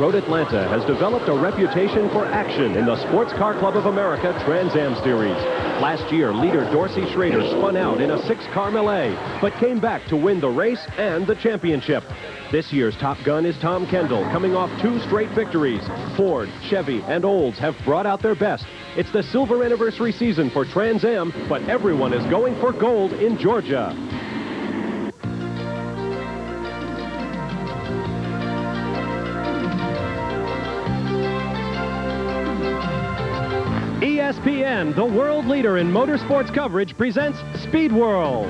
Road Atlanta has developed a reputation for action in the Sports Car Club of America Trans Am Series. Last year, leader Dorsey Schrader spun out in a 6-car melee, but came back to win the race and the championship. This year's top gun is Tom Kendall, coming off 2 straight victories. Ford, Chevy, and Olds have brought out their best. It's the silver anniversary season for Trans Am, but everyone is going for gold in Georgia. ESPN, the world leader in motorsports coverage, presents Speed World.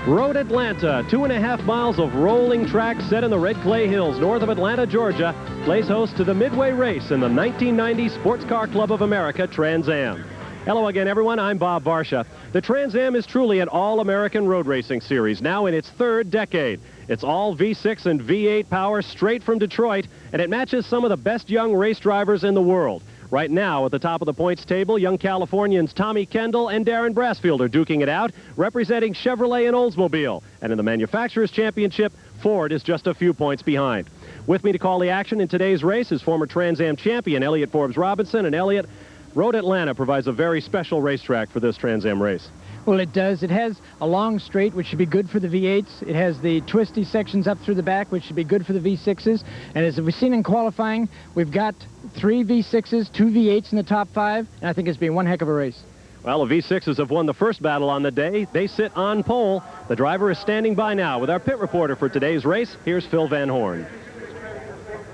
Road Atlanta, 2.5 miles of rolling track set in the Red Clay Hills north of Atlanta, Georgia, plays host to the midway race in the 1990 Sports Car Club of America Trans Am. Hello again, everyone. I'm Bob Varsha. The Trans Am is truly an all-American road racing series, now in its 3rd decade. It's all V6 and V8 power straight from Detroit, and it matches some of the best young race drivers in the world. Right now, at the top of the points table, young Californians Tommy Kendall and Darrin are duking it out, representing Chevrolet and Oldsmobile. And in the Manufacturers' Championship, Ford is just a few points behind. With me to call the action in today's race is former Trans Am champion Elliott Forbes Robinson. And Elliott, Road Atlanta provides a very special racetrack for this Trans Am race. Well, it does. It has a long straight, which should be good for the V8s. It has the twisty sections up through the back, which should be good for the V6s. And as we've seen in qualifying, we've got 3 V6s, 2 V8s in the top 5, and I think it's been one heck of a race. Well, the V6s have won the first battle on the day. They sit on pole. The driver is standing by now with our pit reporter for today's race. Here's Phil Van Horn.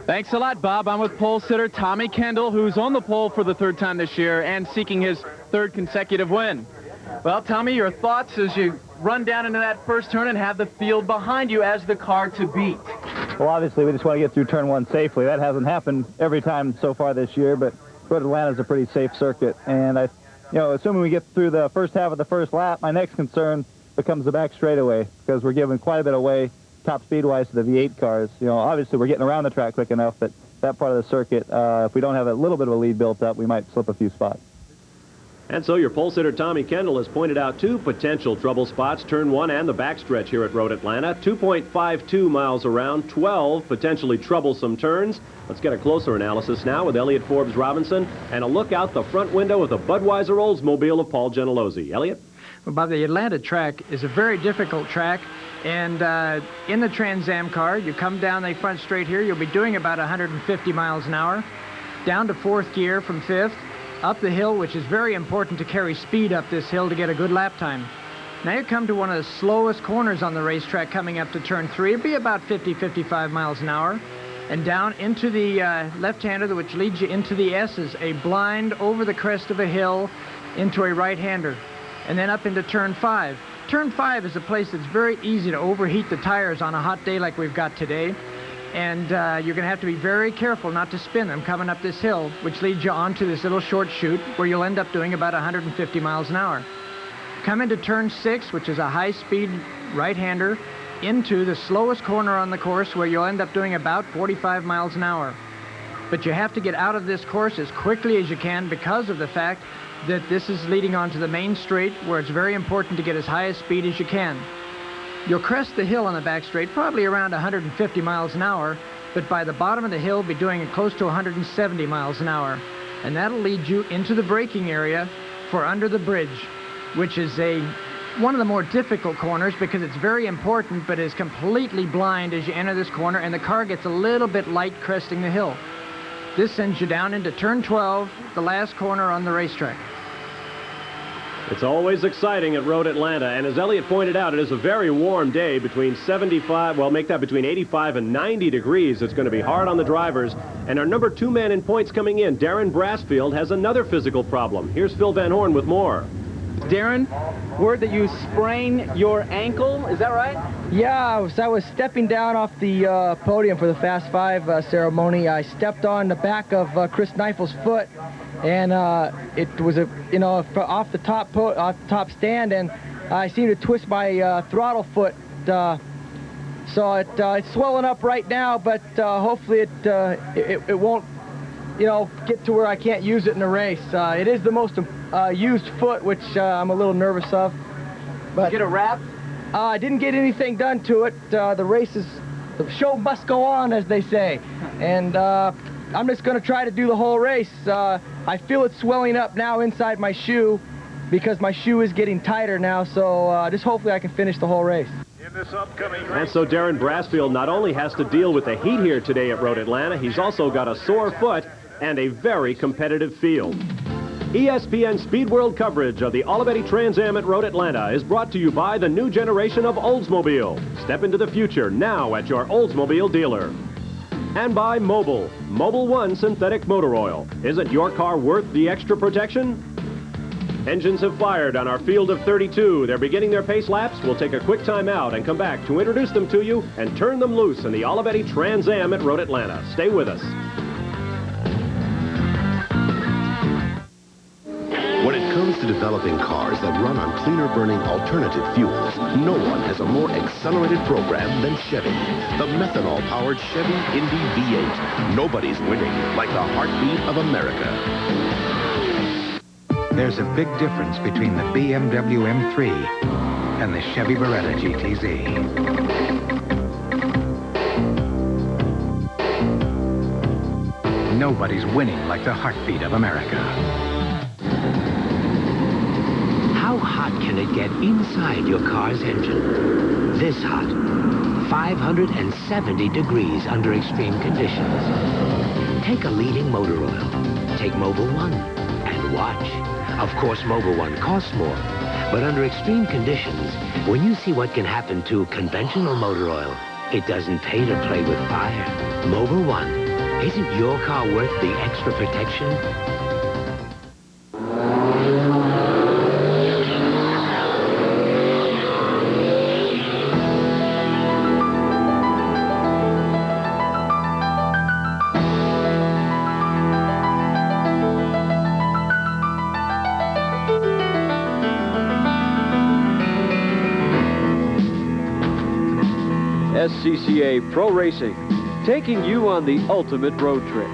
Thanks a lot, Bob. I'm with pole sitter Tommy Kendall, who's on the pole for the 3rd time this year and seeking his 3rd consecutive win. Well, Tommy, your thoughts as you run down into that first turn and have the field behind you as the car to beat? Well, obviously, we just want to get through turn 1 safely. That hasn't happened every time so far this year, but Road Atlanta is a pretty safe circuit. And assuming we get through the first half of the first lap, my next concern becomes the back straightaway, because we're giving quite a bit away top speed-wise to the V8 cars. Obviously, we're getting around the track quick enough, but that part of the circuit, if we don't have a little bit of a lead built up, we might slip a few spots. And so your pole sitter Tommy Kendall has pointed out 2 potential trouble spots, turn 1 and the backstretch here at Road Atlanta. 2.52 miles around, 12 potentially troublesome turns. Let's get a closer analysis now with Elliott Forbes Robinson and a look out the front window of the Budweiser Oldsmobile of Paul Gentilozzi. Elliott? Well, Bob, the Atlanta track is a very difficult track, and in the Trans Am car, you come down the front straight here, you'll be doing about 150 miles an hour, down to 4th gear from 5th, up the hill, which is very important to carry speed up this hill to get a good lap time. Now you come to one of the slowest corners on the racetrack coming up to turn 3. It'll be about 50-55 miles an hour. And down into the left-hander, which leads you into the S's, a blind over the crest of a hill into a right-hander. And then up into turn 5. Turn 5 is a place that's very easy to overheat the tires on a hot day like we've got today. And you're going to have to be very careful not to spin them coming up this hill, which leads you onto this little short chute where you'll end up doing about 150 miles an hour. Come into turn 6, which is a high-speed right-hander, into the slowest corner on the course where you'll end up doing about 45 miles an hour. But you have to get out of this course as quickly as you can because of the fact that this is leading onto the main straight where it's very important to get as high a speed as you can. You'll crest the hill on the back straight, probably around 150 miles an hour, but by the bottom of the hill, be doing it close to 170 miles an hour. And that'll lead you into the braking area for under the bridge, which is one of the more difficult corners because it's very important, but is completely blind as you enter this corner, and the car gets a little bit light cresting the hill. This sends you down into turn 12, the last corner on the racetrack. It's always exciting at Road Atlanta, and as Elliott pointed out, it is a very warm day between 75, well, make that between 85 and 90 degrees. It's going to be hard on the drivers. And our number 2 man in points coming in, Darrin, has another physical problem. Here's Phil Van Horn with more. Darrin, word that you sprained your ankle, is that right? Yeah, I was stepping down off the podium for the Fast 5 ceremony. I stepped on the back of Chris Neifel's foot, and it was off the top stand, and I seemed to twist my throttle foot. So it's swelling up right now, but hopefully it won't get to where I can't use it in a race. It is the most used foot, which I'm a little nervous of. But get a wrap? I didn't get anything done to it. The race is the show must go on, as they say. And I'm just going to try to do the whole race. I feel it swelling up now inside my shoe because my shoe is getting tighter now, so just hopefully I can finish the whole race. And so Darrin Brassfield not only has to deal with the heat here today at Road Atlanta, he's also got a sore foot and a very competitive field. ESPN Speed World coverage of the Olivetti Trans Am at Road Atlanta is brought to you by the new generation of Oldsmobile. Step into the future now at your Oldsmobile dealer. And by Mobil. Mobil 1 synthetic motor oil. Isn't your car worth the extra protection? Engines have fired on our field of 32. They're beginning their pace laps. We'll take a quick time out and come back to introduce them to you and turn them loose in the Olivetti Trans Am at Road Atlanta. Stay with us. When it comes to developing cars that run on cleaner-burning alternative fuels, no one has a more accelerated program than Chevy. The methanol-powered Chevy Indy V8. Nobody's winning like the heartbeat of America. There's a big difference between the BMW M3 and the Chevy Beretta GTZ. Nobody's winning like the heartbeat of America. How hot can it get inside your car's engine? This hot. 570 degrees under extreme conditions. Take a leading motor oil. Take Mobil 1 and watch. Of course, Mobil 1 costs more, but under extreme conditions, when you see what can happen to conventional motor oil, it doesn't pay to play with fire. Mobil 1, isn't your car worth the extra protection? SCCA Pro Racing, taking you on the ultimate road trip.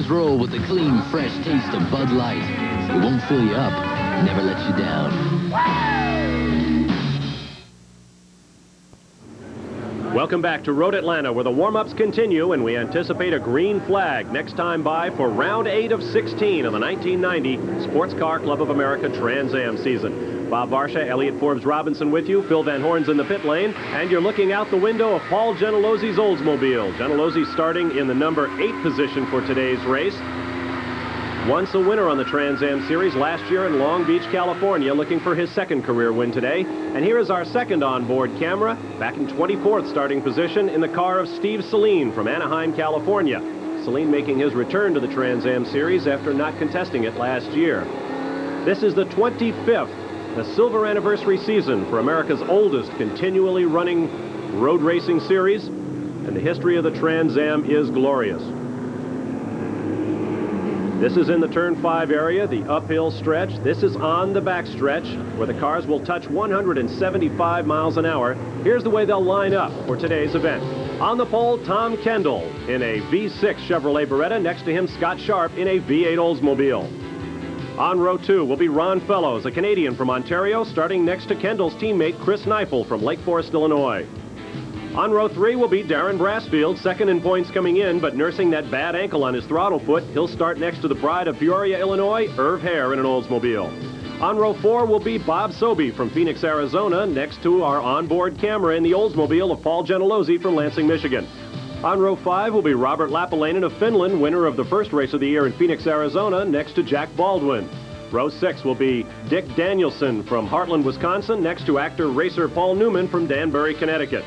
Roll with the clean, fresh taste of Bud Light. It won't fill you up, never lets you down. Welcome back to Road Atlanta, where the warm-ups continue, and we anticipate a green flag next time by for round 8 of 16 of the 1990 Sports Car Club of America Trans Am season. Bob Varsha, Elliott Forbes Robinson with you. Phil Van Horn's in the pit lane, and you're looking out the window of Paul Gentilosi's Oldsmobile. Gentilosi's starting in the number 8 position for today's race. Once a winner on the Trans Am Series last year in Long Beach, California, looking for his second career win today. And here is our second onboard camera, back in 24th starting position in the car of Steve Saleen from Anaheim, California. Saleen making his return to the Trans Am Series after not contesting it last year. This is the 25th, the silver anniversary season for America's oldest continually running road racing series, and the history of the Trans Am is glorious. This is in the Turn 5 area, the uphill stretch. This is on the back stretch, where the cars will touch 175 miles an hour. Here's the way they'll line up for today's event. On the pole, Tom Kendall in a V6 Chevrolet Beretta. Next to him, Scott Sharp in a V8 Oldsmobile. On row 2 will be Ron Fellows, a Canadian from Ontario, starting next to Kendall's teammate Chris Neifel from Lake Forest, Illinois. On row 3 will be Darrin Brassfield, second in points coming in, but nursing that bad ankle on his throttle foot. He'll start next to the pride of Peoria, Illinois, Irv Hare in an Oldsmobile. On row 4 will be Bob Sobey from Phoenix, Arizona, next to our onboard camera in the Oldsmobile of Paul Gentilosi from Lansing, Michigan. On row 5 will be Robert Lapalainen of Finland, winner of the first race of the year in Phoenix, Arizona, next to Jack Baldwin. Row 6 will be Dick Danielson from Heartland, Wisconsin, next to actor racer Paul Newman from Danbury, Connecticut.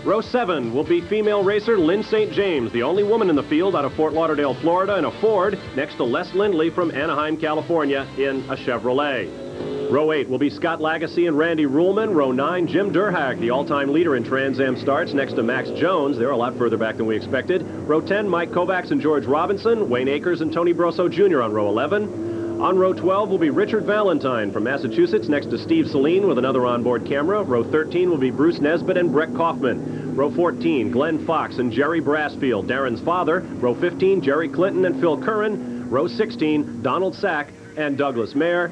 Row 7 will be female racer Lynn St. James, the only woman in the field out of Fort Lauderdale, Florida, in a Ford, next to Les Lindley from Anaheim, California, in a Chevrolet. Row 8 will be Scott Lagasse and Randy Ruhlman. Row 9, Jim Durhag, the all-time leader in Trans Am starts, next to Max Jones. They're a lot further back than we expected. Row 10, Mike Kovacs and George Robinson, Wayne Akers and Tony Brosso Jr. on row 11. On row 12 will be Richard Valentine from Massachusetts, next to Steve Saline with another onboard camera. Row 13 will be Bruce Nesbitt and Brett Kaufman. Row 14, Glenn Fox and Jerry Brassfield, Darrin's father. Row 15, Jerry Clinton and Phil Curran. Row 16, Donald Sack and Douglas Mayer.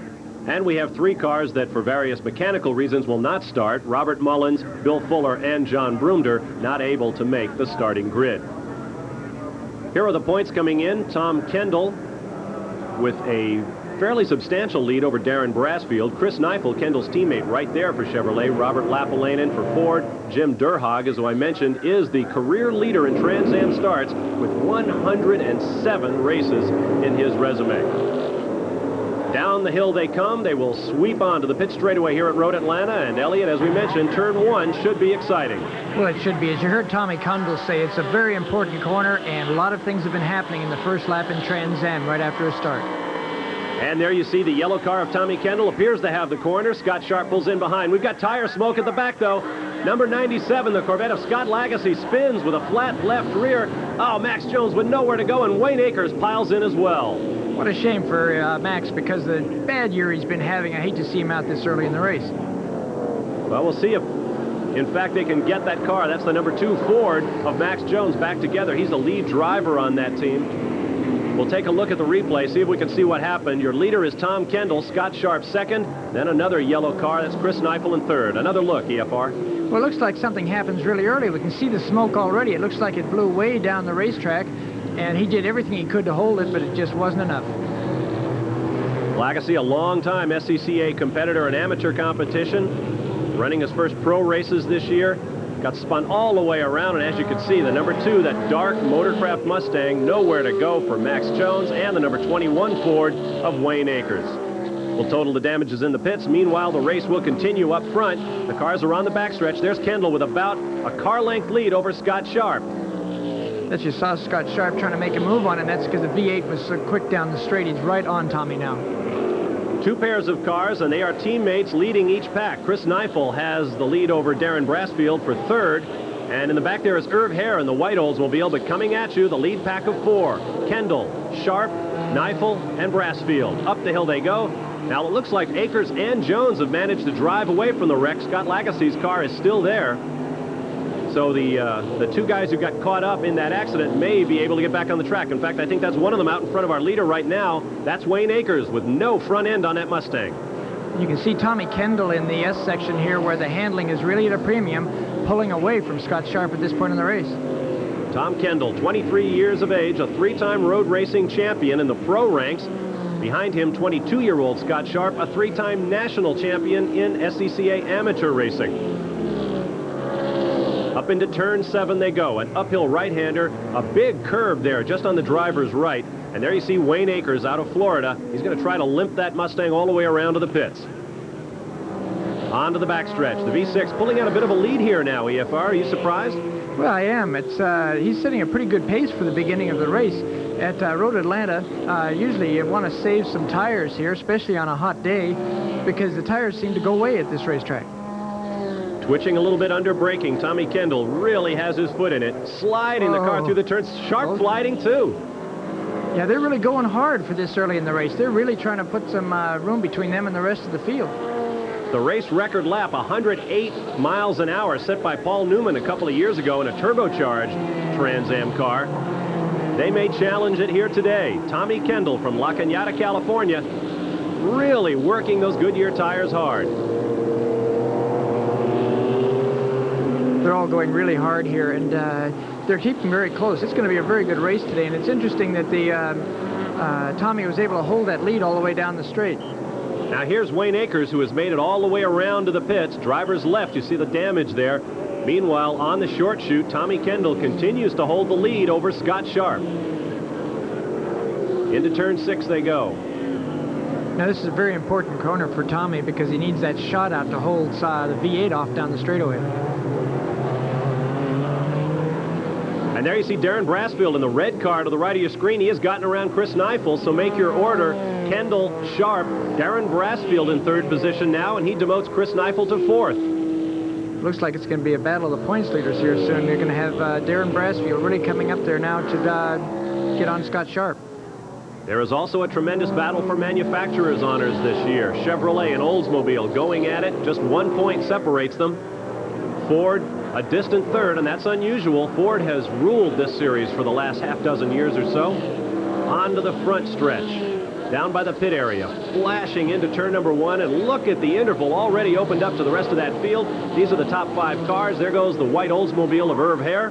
And we have 3 cars that, for various mechanical reasons, will not start. Robert Mullins, Bill Fuller, and John Broomder not able to make the starting grid. Here are the points coming in. Tom Kendall with a fairly substantial lead over Darrin Brassfield. Chris Neifel, Kendall's teammate, right there for Chevrolet. Robert Lapalainen for Ford. Jim Durhag, as I mentioned, is the career leader in Trans Am starts with 107 races in his resume. Down the hill they come. They will sweep on to the pit straightaway here at Road Atlanta. And Elliott, as we mentioned, turn 1 should be exciting. Well, it should be. As you heard Tommy Kendall say, it's a very important corner, and a lot of things have been happening in the first lap in Trans Am right after a start. And there you see the yellow car of Tommy Kendall appears to have the corner. Scott Sharp pulls in behind. We've got tire smoke at the back, though. Number 97, the Corvette of Scott Lagasse, spins with a flat left rear. Oh, Max Jones with nowhere to go, and Wayne Akers piles in as well. What a shame for Max, because the bad year he's been having. I hate to see him out this early in the race. Well, we'll see if, in fact, they can get that car. That's the number 2 Ford of Max Jones back together. He's the lead driver on that team. We'll take a look at the replay, see if we can see what happened. Your leader is Tom Kendall, Scott Sharp second, then another yellow car. That's Chris Neifel in third. Another look, EFR. Well, it looks like something happens really early. We can see the smoke already. It looks like it blew way down the racetrack, and he did everything he could to hold it, but it just wasn't enough. Lagasse, a long-time SCCA competitor in amateur competition, running his first pro races this year. Got spun all the way around, and as you can see, the number 2, that dark Motorcraft Mustang, nowhere to go for Max Jones, and the number 21 Ford of Wayne Akers. We'll total the damages in the pits. Meanwhile, the race will continue up front. The cars are on the backstretch. There's Kendall with about a car-length lead over Scott Sharp. That you saw Scott Sharp trying to make a move on, and that's because the V8 was so quick down the straight. He's right on Tommy now. 2 pairs of cars, and they are teammates leading each pack. Chris Neifel has the lead over Darrin Brassfield for third. And in the back there is Irv Hare in the white Oldsmobile, but coming at you, the lead pack of 4. Kendall, Sharp, Neifel, and Brassfield. Up the hill they go. Now it looks like Akers and Jones have managed to drive away from the wreck. Scott Lagasse's car is still there. So the 2 guys who got caught up in that accident may be able to get back on the track. In fact, I think that's one of them out in front of our leader right now. That's Wayne Akers with no front end on that Mustang. You can see Tommy Kendall in the S section here, where the handling is really at a premium, pulling away from Scott Sharp at this point in the race. Tom Kendall, 23 years of age, a 3-time road racing champion in the pro ranks. Behind him, 22-year-old Scott Sharp, a 3-time national champion in SCCA amateur racing. Up into turn 7 they go, an uphill right-hander, a big curve there just on the driver's right. And there you see Wayne Akers out of Florida. He's going to try to limp that Mustang all the way around to the pits. On to the backstretch. The V6 pulling out a bit of a lead here now, EFR. Are you surprised? Well, I am. He's setting a pretty good pace for the beginning of the race. At Road Atlanta, usually you want to save some tires here, especially on a hot day, because the tires seem to go away at this racetrack. Twitching a little bit under braking. Tommy Kendall really has his foot in it. Sliding the car through the turns. Sharp sliding too. Yeah, they're really going hard for this early in the race. They're really trying to put some room between them and the rest of the field. The race record lap, 108 miles an hour, set by Paul Newman a couple of years ago in a turbocharged Trans Am car. They may challenge it here today. Tommy Kendall from La Cañada, California, really working those Goodyear tires hard. They're all going really hard here, and they're keeping very close. It's going to be a very good race today, and it's interesting that Tommy was able to hold that lead all the way down the straight. Now here's Wayne Akers, who has made it all the way around to the pits. Driver's left, you see the damage there. Meanwhile, on the short chute, Tommy Kendall continues to hold the lead over Scott Sharp. Into turn 6 they go. Now this is a very important corner for Tommy, because he needs that shot out to hold the V8 off down the straightaway. And there you see Darrin Brassfield in the red car to the right of your screen. He has gotten around Chris Neifel, so make your order. Kendall, Sharp, Darrin Brassfield in third position now, and he demotes Chris Neifel to fourth. looks like it's going to be a battle of the points leaders here soon. You're going to have Darrin Brassfield really coming up there now to get on Scott Sharp. There is also a tremendous battle for manufacturers' honors this year. Chevrolet and Oldsmobile going at it. Just 1 point separates them. Ford a distant third, and that's unusual. Ford has ruled this series for the last half dozen years or so. On to the front stretch. Down by the pit area, flashing into turn number 1, and look at the interval already opened up to the rest of that field. These are the top 5 cars. There goes the white Oldsmobile of Irv Hare.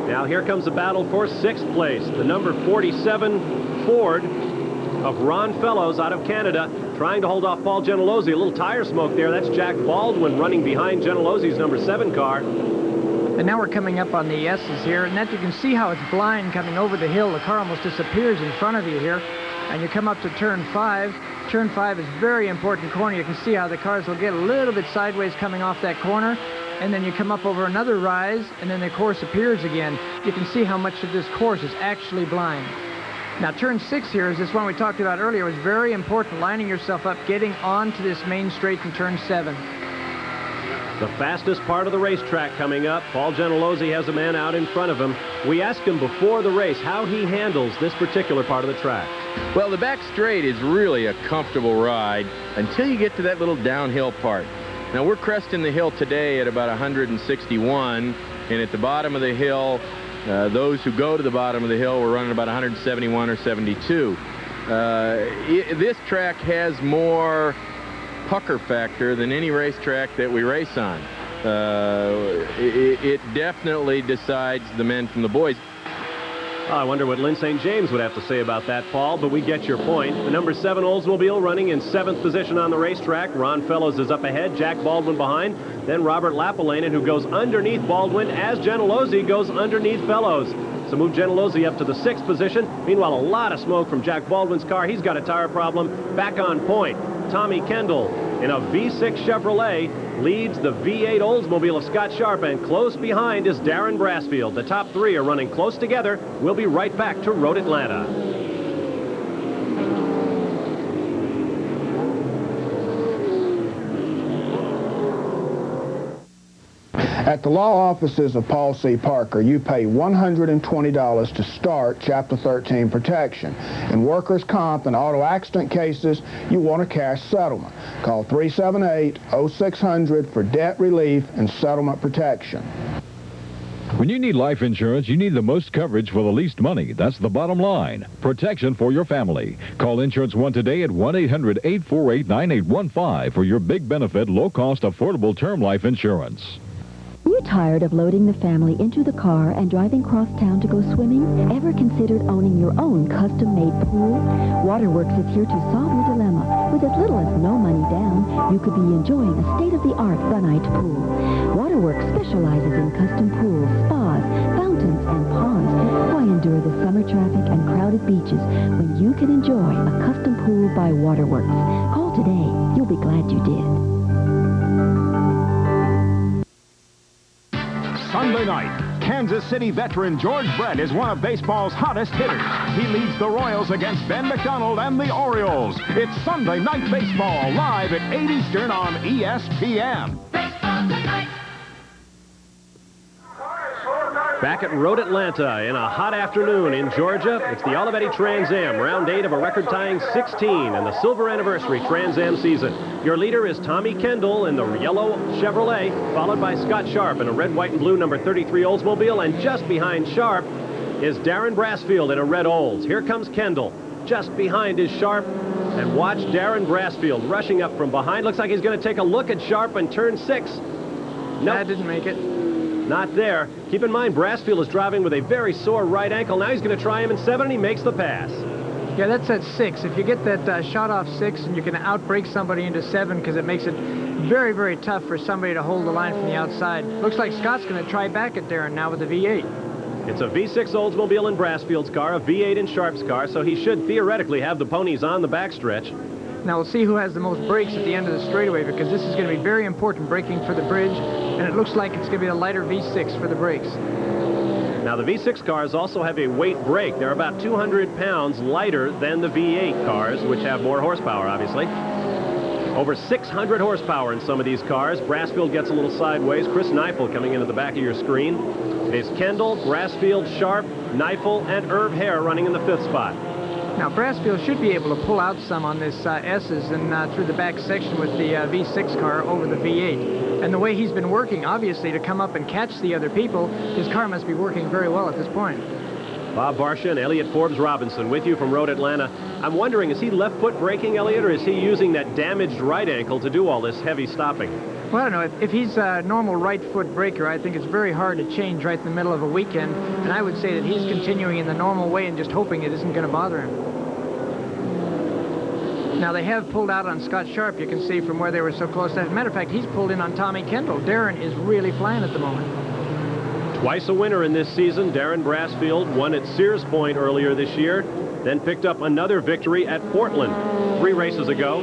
Now here comes the battle for 6th place. The number 47 Ford of Ron Fellows out of Canada, trying to hold off Paul Gentilozzi. A little tire smoke there. That's Jack Baldwin running behind Gentilozzi's number 7 car. And now we're coming up on the S's here, and that you can see how it's blind coming over the hill. The car almost disappears in front of you here. And you come up to turn 5. Turn 5 is a very important corner. You can see how the cars will get a little bit sideways coming off that corner. And then you come up over another rise, and then the course appears again. You can see how much of this course is actually blind. Now, turn 6 here is this one we talked about earlier. It was very important, lining yourself up, getting onto this main straight in turn 7. The fastest part of the racetrack coming up. Paul Gentilozzi has a man out in front of him. We asked him before the race how he handles this particular part of the track. Well, the back straight is really a comfortable ride until you get to that little downhill part. Now, we're cresting the hill today at about 161, and at the bottom of the hill, those who go to the bottom of the hill were running about 171 or 72. This track has more pucker factor than any racetrack that we race on. It definitely decides the men from the boys. I wonder what Lynn St. James would have to say about that, Paul, but we get your point. The number 7 Oldsmobile running in 7th position on the racetrack. Ron Fellows is up ahead, Jack Baldwin behind. Then Robert Lapalainen, who goes underneath Baldwin as Gentilozzi goes underneath Fellows. So move Gentilozzi up to the 6th position. Meanwhile, a lot of smoke from Jack Baldwin's car. He's got a tire problem. Back on point, Tommy Kendall in a V6 Chevrolet leads the V8 Oldsmobile of Scott Sharp, and close behind is Darrin Brassfield. The top 3 are running close together. We'll be right back to Road Atlanta. At the law offices of Paul C. Parker, you pay $120 to start Chapter 13 protection. In workers' comp and auto accident cases, you want a cash settlement. Call 378-0600 for debt relief and settlement protection. When you need life insurance, you need the most coverage for the least money. That's the bottom line. Protection for your family. Call Insurance One today at 1-800-848-9815 for your big benefit, low-cost, affordable term life insurance. You tired of loading the family into the car and driving cross town to go swimming? Ever considered owning your own custom-made pool? Waterworks is here to solve your dilemma. With as little as no money down, you could be enjoying a state-of-the-art gunite pool. Waterworks specializes in custom pools, spas, fountains, and ponds. Why endure the summer traffic and crowded beaches when you can enjoy a custom pool by Waterworks? Call today. You'll be glad you did. Sunday night, Kansas City veteran George Brett is one of baseball's hottest hitters. He leads the Royals against Ben McDonald and the Orioles. It's Sunday Night Baseball, live at 8 Eastern on ESPN. Baseball tonight. Back at Road Atlanta in a hot afternoon in Georgia, it's the Olivetti Trans Am, round 8 of a record-tying 16 in the silver anniversary Trans Am season. Your leader is Tommy Kendall in the yellow Chevrolet, followed by Scott Sharp in a red, white, and blue number 33 Oldsmobile, and just behind Sharp is Darrin Brassfield in a red Olds. Here comes Kendall, just behind is Sharp, and watch Darrin Brassfield rushing up from behind. Looks like he's going to take a look at Sharp in turn 6. Nope. That didn't make it. Not there. Keep in mind, Brassfield is driving with a very sore right ankle. Now he's going to try him in 7, and he makes the pass. Yeah, that's at 6. If you get that shot off 6, and you can outbrake somebody into 7, because it makes it very, very tough for somebody to hold the line from the outside. Looks like Scott's going to try back at Darrin now with the V8. It's a V6 Oldsmobile in Brassfield's car, a V8 in Sharp's car, so he should theoretically have the ponies on the backstretch. Now we'll see who has the most brakes at the end of the straightaway, because this is going to be very important braking for the bridge, and it looks like it's going to be a lighter V6 for the brakes. Now the V6 cars also have a weight brake. They're about 200 pounds lighter than the V8 cars, which have more horsepower, obviously. Over 600 horsepower in some of these cars. Brassfield gets a little sideways. Chris Neifel coming into the back of your screen. It's Kendall, Brassfield, Sharp, Neifel, and Irv Hare running in the 5th spot. Now, Brassfield should be able to pull out some on this S's and through the back section with the V6 car over the V8. And the way he's been working, obviously, to come up and catch the other people, his car must be working very well at this point. Bob Barsha and Elliot Forbes Robinson with you from Road Atlanta. I'm wondering, is he left foot braking, Elliot, or is he using that damaged right ankle to do all this heavy stopping? Well, I don't know. If he's a normal right foot braker, I think it's very hard to change right in the middle of a weekend. And I would say that he's continuing in the normal way and just hoping it isn't going to bother him. Now, they have pulled out on Scott Sharp, you can see from where they were so close. As a matter of fact, he's pulled in on Tommy Kendall. Darrin is really flying at the moment. Twice a winner in this season. Darrin Brassfield won at Sears Point earlier this year, then picked up another victory at Portland 3 races ago.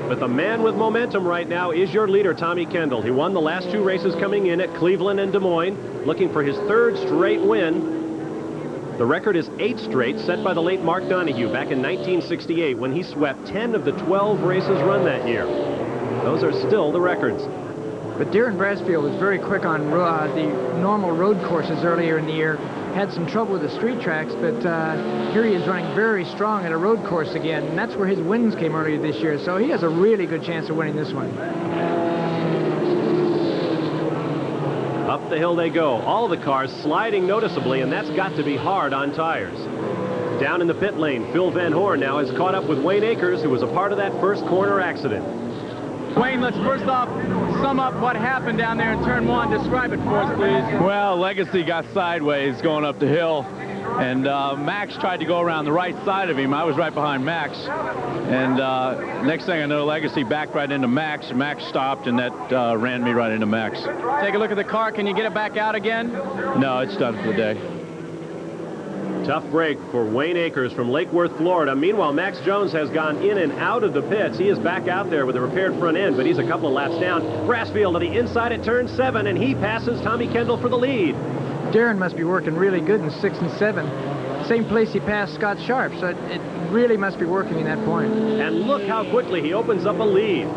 But the man with momentum right now is your leader, Tommy Kendall. He won the last 2 races coming in at Cleveland and Des Moines, looking for his 3rd straight win. The record is 8 straight, set by the late Mark Donohue back in 1968 when he swept 10 of the 12 races run that year. Those are still the records. But Darrin Brassfield was very quick on the normal road courses earlier in the year. Had some trouble with the street tracks, but here he is running very strong at a road course again, and that's where his wins came earlier this year. So he has a really good chance of winning this one. Up the hill they go. All of the cars sliding noticeably, and that's got to be hard on tires. Down in the pit lane, Phil Van Horn now has caught up with Wayne Akers, who was a part of that first corner accident. Wayne, let's first off sum up what happened down there in turn 1. Describe it for us, please. Well, Legacy got sideways going up the hill, and Max tried to go around the right side of him. I was right behind Max, and next thing I know, Legacy backed right into Max. Max stopped, and that ran me right into Max. Take a look at the car. Can you get it back out again? No, it's done for the day. Tough break for Wayne Akers from Lake Worth, Florida. Meanwhile, Max Jones has gone in and out of the pits. He is back out there with a repaired front end, but he's a couple of laps down. Brassfield to the inside at turn 7, and he passes Tommy Kendall for the lead. Darrin must be working really good in 6 and 7. Same place he passed Scott Sharp, so it really must be working in that point. And look how quickly he opens up a lead.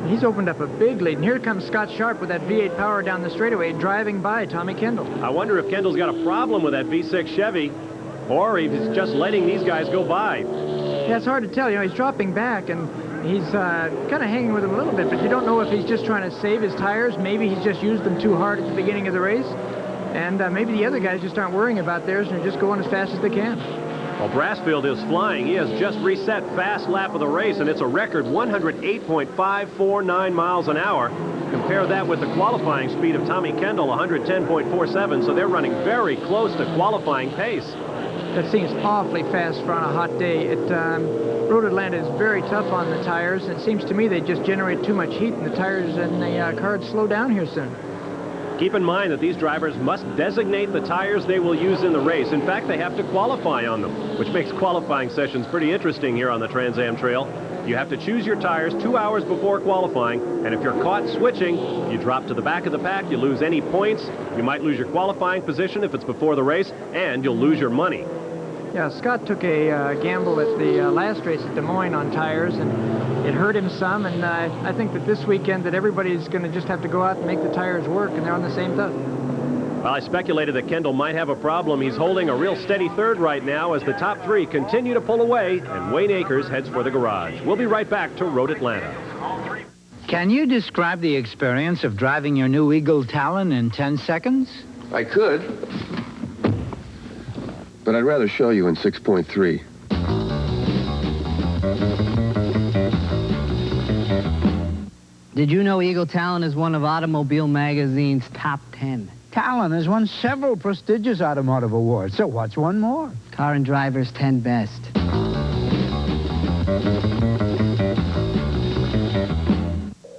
He's opened up a big lead, and here comes Scott Sharp with that V8 power down the straightaway, driving by Tommy Kendall. I wonder if Kendall's got a problem with that V6 Chevy, or if he's just letting these guys go by. Yeah, it's hard to tell. You know, he's dropping back, and he's kind of hanging with him a little bit, but you don't know if he's just trying to save his tires. Maybe he's just used them too hard at the beginning of the race, and maybe the other guys just aren't worrying about theirs and are just going as fast as they can. Well, Brassfield is flying. He has just reset fast lap of the race, and it's a record 108.549 miles an hour. Compare that with the qualifying speed of Tommy Kendall, 110.47, so they're running very close to qualifying pace. That seems awfully fast for on a hot day. Road Atlanta is very tough on the tires. It seems to me they just generate too much heat, and the tires and the cars slow down here soon. Keep in mind that these drivers must designate the tires they will use in the race. In fact, they have to qualify on them, which makes qualifying sessions pretty interesting here on the Trans Am Trail. You have to choose your tires 2 hours before qualifying, and if you're caught switching, you drop to the back of the pack, you lose any points, you might lose your qualifying position if it's before the race, and you'll lose your money. Yeah, Scott took a gamble at the last race at Des Moines on tires, and it hurt him some, and I think that this weekend that everybody's going to just have to go out and make the tires work, and they're on the same stuff. Well, I speculated that Kendall might have a problem. He's holding a real steady 3rd right now as the top 3 continue to pull away, and Wayne Akers heads for the garage. We'll be right back to Road Atlanta. Can you describe the experience of driving your new Eagle Talon in 10 seconds? I could, but I'd rather show you in 6.3. Did you know Eagle Talon is one of Automobile Magazine's top 10? Talon has won several prestigious automotive awards, so what's one more? Car and Driver's 10 Best.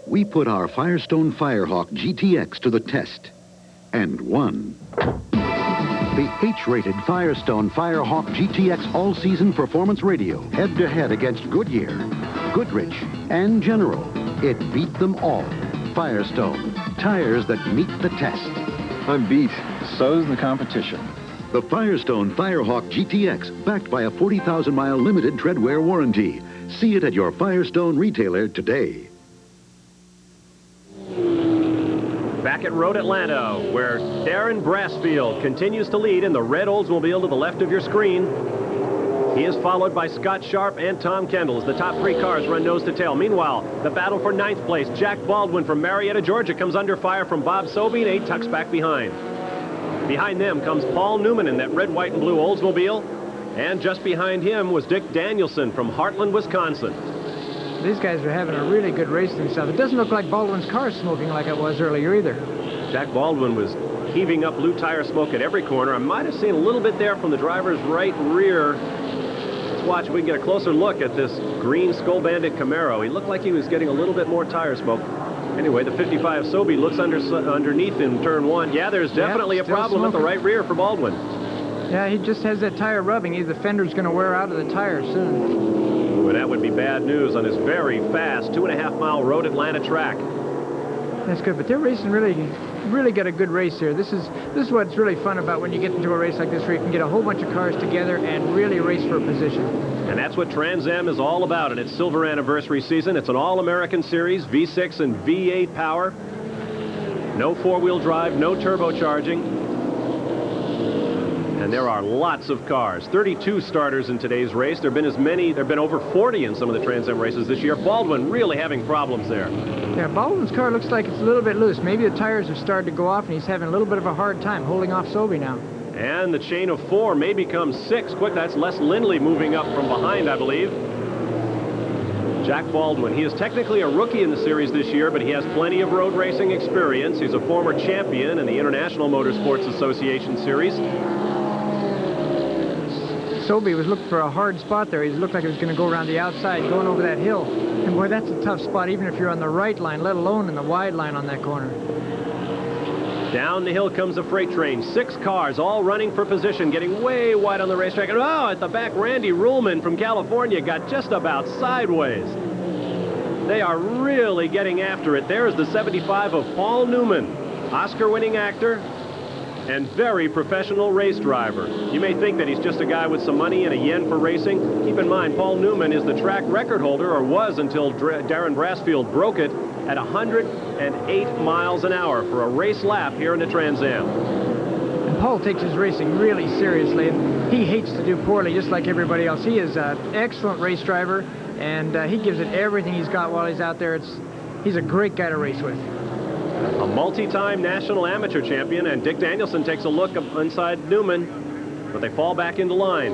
We put our Firestone Firehawk GTX to the test, and won. The H-rated Firestone Firehawk GTX all-season performance radio, head-to-head against Goodyear, Goodrich, and General. It beat them all. Firestone, tires that meet the test. I'm beat. So's the competition. The Firestone Firehawk GTX, backed by a 40,000-mile limited tread wear warranty. See it at your Firestone retailer today. Back at Road Atlanta, where Darrin Brassfield continues to lead in the red Oldsmobile to the left of your screen. He is followed by Scott Sharp and Tom Kendall as the top three cars run nose to tail. Meanwhile, the battle for ninth place, Jack Baldwin from Marietta, Georgia, comes under fire from Bob Sobey, and 8 tucks back behind. Behind them comes Paul Newman in that red, white, and blue Oldsmobile. And just behind him was Dick Danielson from Heartland, Wisconsin. These guys are having a really good race themselves. It doesn't look like Baldwin's car is smoking like it was earlier either. Jack Baldwin was heaving up blue tire smoke at every corner. I might have seen a little bit there from the driver's right rear. Let's watch if we can get a closer look at this green Skull Bandit Camaro. He looked like he was getting a little bit more tire smoke. Anyway, the 55 Sobey looks underneath in turn 1. Yeah, there's definitely a problem at the right rear for Baldwin. Yeah, he just has that tire rubbing. Either the fender's going to wear out of the tire soon. Ooh, that would be bad news on his very fast 2.5-mile Road Atlanta track. That's good, but they're racing really got a good race here. This is what's really fun about when you get into a race like this, where you can get a whole bunch of cars together and really race for a position. And that's what Trans Am is all about in its silver anniversary season. It's an all-American series, V6 and V8 power. No four-wheel drive, no turbocharging. And there are lots of cars. 32 starters in today's race. There have been over 40 in some of the Trans Am races this year. Baldwin really having problems there. Yeah, Baldwin's car looks like it's a little bit loose. Maybe the tires have started to go off, and he's having a little bit of a hard time holding off Sobey now. And the chain of 4 may become 6 quick. That's Les Lindley moving up from behind, I believe. Jack Baldwin. He is technically a rookie in the series this year, but he has plenty of road racing experience. He's a former champion in the International Motorsports Association Series. Sobey was looking for a hard spot there. He looked like he was going to go around the outside, going over that hill. And boy, that's a tough spot, even if you're on the right line, let alone in the wide line on that corner. Down the hill comes a freight train. 6 cars all running for position, getting way wide on the racetrack. And oh, at the back, Randy Ruhlman from California got just about sideways. They are really getting after it. There's the 75 of Paul Newman, Oscar-winning actor and very professional race driver. You may think that he's just a guy with some money and a yen for racing. Keep in mind, Paul Newman is the track record holder, or was until Darrin Brassfield broke it, at 108 miles an hour for a race lap here in the Trans Am. And Paul takes his racing really seriously, and he hates to do poorly just like everybody else. He is an excellent race driver, and he gives it everything he's got while he's out there. He's a great guy to race with. A multi-time national amateur champion, and Dick Danielson takes a look inside Newman, but they fall back into line.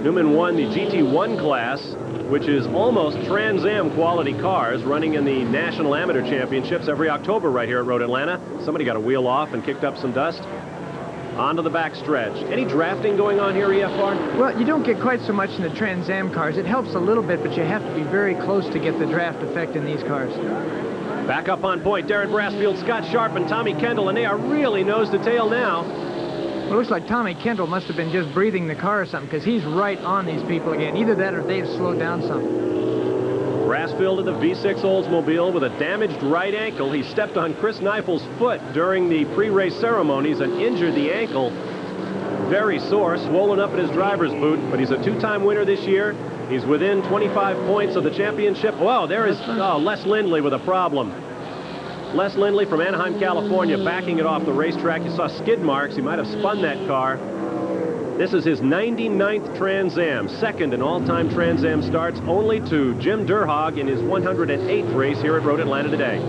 Newman won the GT1 class, which is almost Trans Am quality cars, running in the National Amateur Championships every October right here at Road Atlanta. Somebody got a wheel off and kicked up some dust. Onto the back stretch. Any drafting going on here, EFR? Well, you don't get quite so much in the Trans Am cars. It helps a little bit, but you have to be very close to get the draft effect in these cars. Back up on point, Darrin Brassfield, Scott Sharp, and Tommy Kendall, and they are really nose to tail now. Well, it looks like Tommy Kendall must have been just breathing the car or something, because he's right on these people again. Either that or they've slowed down some. Brassfield in the V6 Oldsmobile with a damaged right ankle. He stepped on Chris Neifel's foot during the pre-race ceremonies and injured the ankle. Very sore, swollen up in his driver's boot, but he's a 2-time winner this year. He's within 25 points of the championship. Whoa, there is Les Lindley with a problem. Les Lindley from Anaheim, California, backing it off the racetrack. You saw skid marks. He might have spun that car. This is his 99th Trans Am, second in all-time Trans Am starts, only to Jim Durhog in his 108th race here at Road Atlanta today.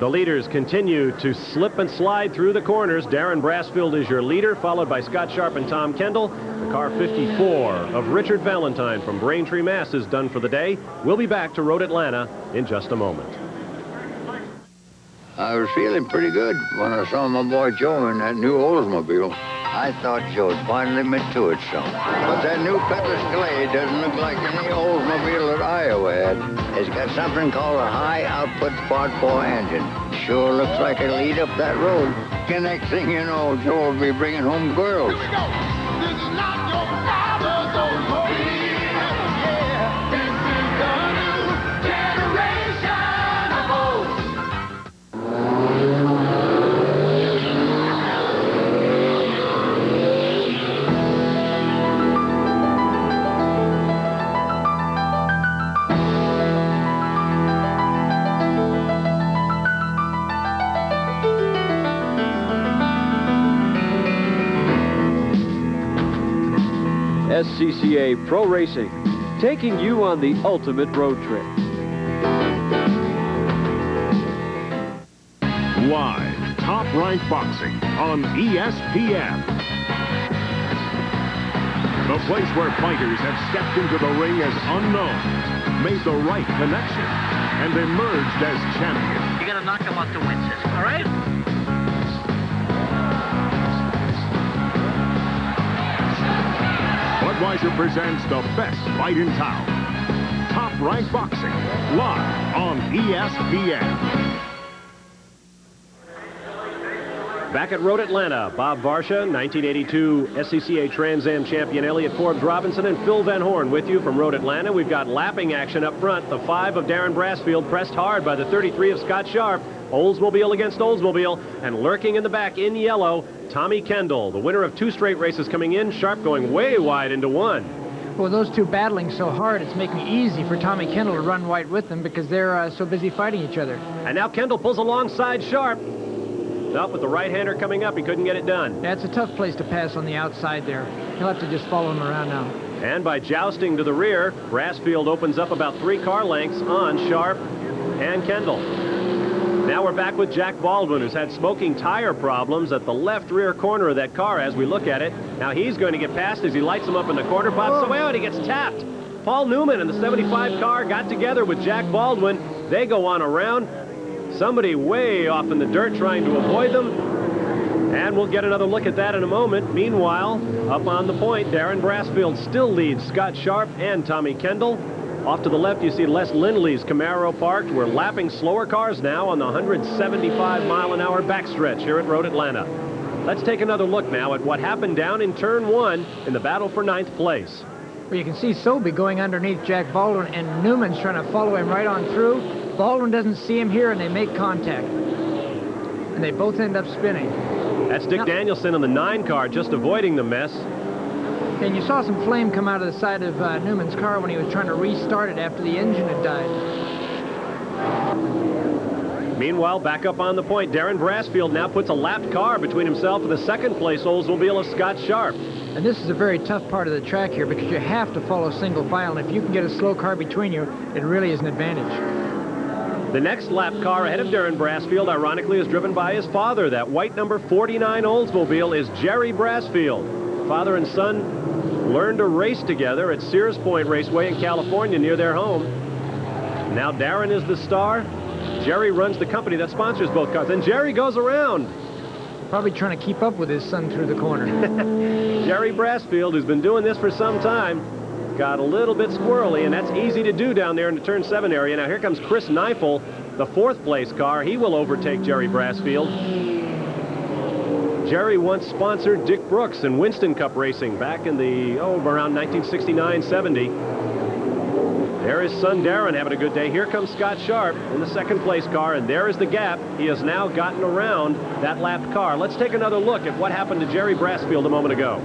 The leaders continue to slip and slide through the corners. Darrin Brassfield is your leader, followed by Scott Sharp and Tom Kendall. The car 54 of Richard Valentine from Braintree, Mass. is done for the day. We'll be back to Road Atlanta in just a moment. I was feeling pretty good when I saw my boy Joe in that new Oldsmobile. I thought Joe'd finally been to it some. But that new Peddler's Glade doesn't look like any Oldsmobile that Iowa had. It's got something called a high-output quad 4 engine. Sure looks like it'll eat up that road. The next thing you know, Joe will be bringing home girls. Here we go. This is not your father's Oldsmobile. Yeah, this is the new generation of Olds. SCCA Pro Racing, taking you on the ultimate road trip. Live, top-ranked boxing on ESPN. The place where fighters have stepped into the ring as unknown, made the right connection, and emerged as champions. You gotta knock them off the win system, all right? Budweiser presents the best fight in town. Top-ranked boxing, live on ESPN. Back at Road Atlanta, Bob Varsha, 1982 SCCA Trans Am champion Elliott Forbes Robinson, and Phil Van Horn with you from Road Atlanta. We've got lapping action up front. The 5 of Darrin Brassfield pressed hard by the 33 of Scott Sharp. Oldsmobile against Oldsmobile, and lurking in the back in yellow, Tommy Kendall, the winner of 2 straight races coming in. Sharp going way wide into 1. Well, those two battling so hard, it's making it easy for Tommy Kendall to run white with them because they're so busy fighting each other. And now Kendall pulls alongside Sharp. Up with the right-hander coming up, he couldn't get it done. Yeah, it's a tough place to pass on the outside there. He'll have to just follow him around now. And by jousting to the rear, Brassfield opens up about 3 car lengths on Sharp and Kendall. Now we're back with Jack Baldwin, who's had smoking tire problems at the left rear corner of that car as we look at it. Now he's going to get past as he lights him up in the corner, pops away, and he gets tapped. Paul Newman in the 75 car got together with Jack Baldwin. They go on a round. Somebody way off in the dirt trying to avoid them. And we'll get another look at that in a moment. Meanwhile, up on the point, Darrin Brassfield still leads Scott Sharp and Tommy Kendall. Off to the left, you see Les Lindley's Camaro parked. We're lapping slower cars now on the 175-mile-an-hour backstretch here at Road Atlanta. Let's take another look now at what happened down in Turn 1 in the battle for 9th place. Well, you can see Sobey going underneath Jack Baldwin, and Newman's trying to follow him right on through. Baldwin doesn't see him here, and they make contact. And they both end up spinning. That's Dick Danielson in the 9 car, just avoiding the mess. And you saw some flame come out of the side of Newman's car when he was trying to restart it after the engine had died. Meanwhile, back up on the point, Darrin Brassfield now puts a lapped car between himself and the 2nd place Oldsmobile of Scott Sharp. And this is a very tough part of the track here because you have to follow single file, and if you can get a slow car between you, it really is an advantage. The next lap car ahead of Darrin Brassfield, ironically, is driven by his father. That white number 49 Oldsmobile is Jerry Brassfield. Father and son learned to race together at Sears Point Raceway in California near their home. Now Darrin is the star. Jerry runs the company that sponsors both cars. And Jerry goes around. Probably trying to keep up with his son through the corner. Jerry Brassfield, who's been doing this for some time, got a little bit squirrely, and that's easy to do down there in the Turn 7 area. Now here comes Chris Neifel, the 4th place car. He will overtake Jerry Brassfield. Jerry once sponsored Dick Brooks in Winston Cup racing back in the, around 1969-70. There is son Darrin having a good day. Here comes Scott Sharp in the 2nd place car, and there is the gap. He has now gotten around that lapped car. Let's take another look at what happened to Jerry Brassfield a moment ago.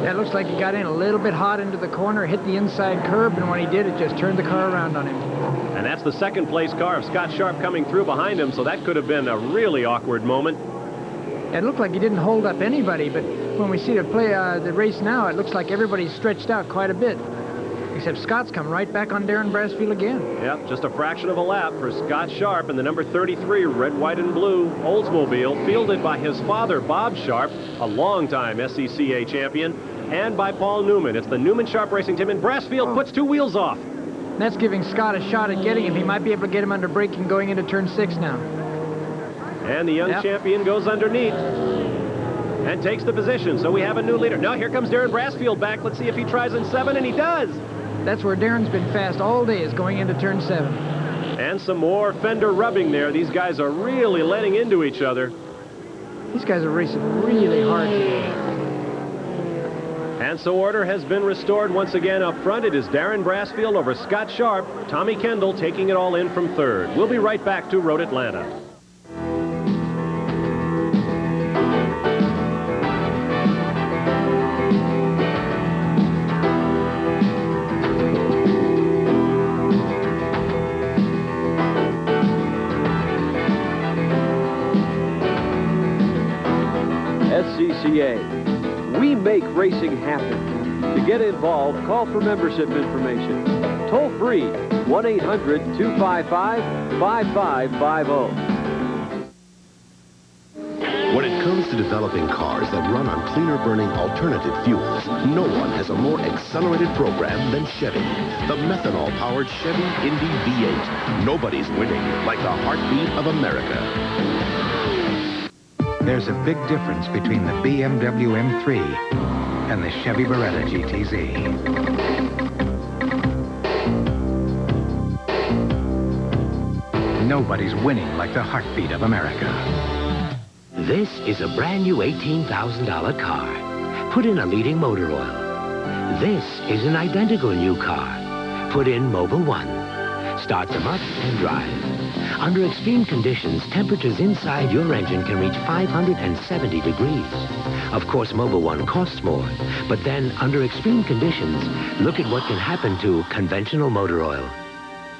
That looks like he got in a little bit hot into the corner, hit the inside curb, and when he did, it just turned the car around on him. And that's the 2nd place car of Scott Sharp coming through behind him, so that could have been a really awkward moment. It looked like he didn't hold up anybody, but when we see the race now, it looks like everybody's stretched out quite a bit. Except Scott's come right back on Darrin Brassfield again. Yep, just a fraction of a lap for Scott Sharp in the number 33 red, white, and blue Oldsmobile, fielded by his father, Bob Sharp, a longtime SCCA champion, and by Paul Newman. It's the Newman Sharp Racing Team, and Brassfield puts 2 wheels off. That's giving Scott a shot at getting him. He might be able to get him under braking going into Turn 6 now. And the young champion goes underneath and takes the position. So we have a new leader. Now here comes Darrin Brassfield back. Let's see if he tries in 7, and he does. That's where Darrin's been fast all day, is going into Turn 7. And some more fender rubbing there. These guys are really letting into each other. These guys are racing really hard today. And so order has been restored once again up front. It is Darrin Brassfield over Scott Sharp. Tommy Kendall taking it all in from 3rd. We'll be right back to Road Atlanta. SCCA. We make make racing happen. To get involved, call for membership information. Toll free, 1-800-255-5550. When it comes to developing cars that run on cleaner-burning alternative fuels, no one has a more accelerated program than Chevy. The methanol-powered Chevy Indy V8. Nobody's winning like the heartbeat of America. There's a big difference between the BMW M3 and the Chevy Beretta GTZ. Nobody's winning like the heartbeat of America. This is a brand new $18,000 car. Put in a leading motor oil. This is an identical new car. Put in Mobil 1. Start them up and drive. Under extreme conditions, temperatures inside your engine can reach 570 degrees. Of course, Mobil 1 costs more, but then under extreme conditions, look at what can happen to conventional motor oil.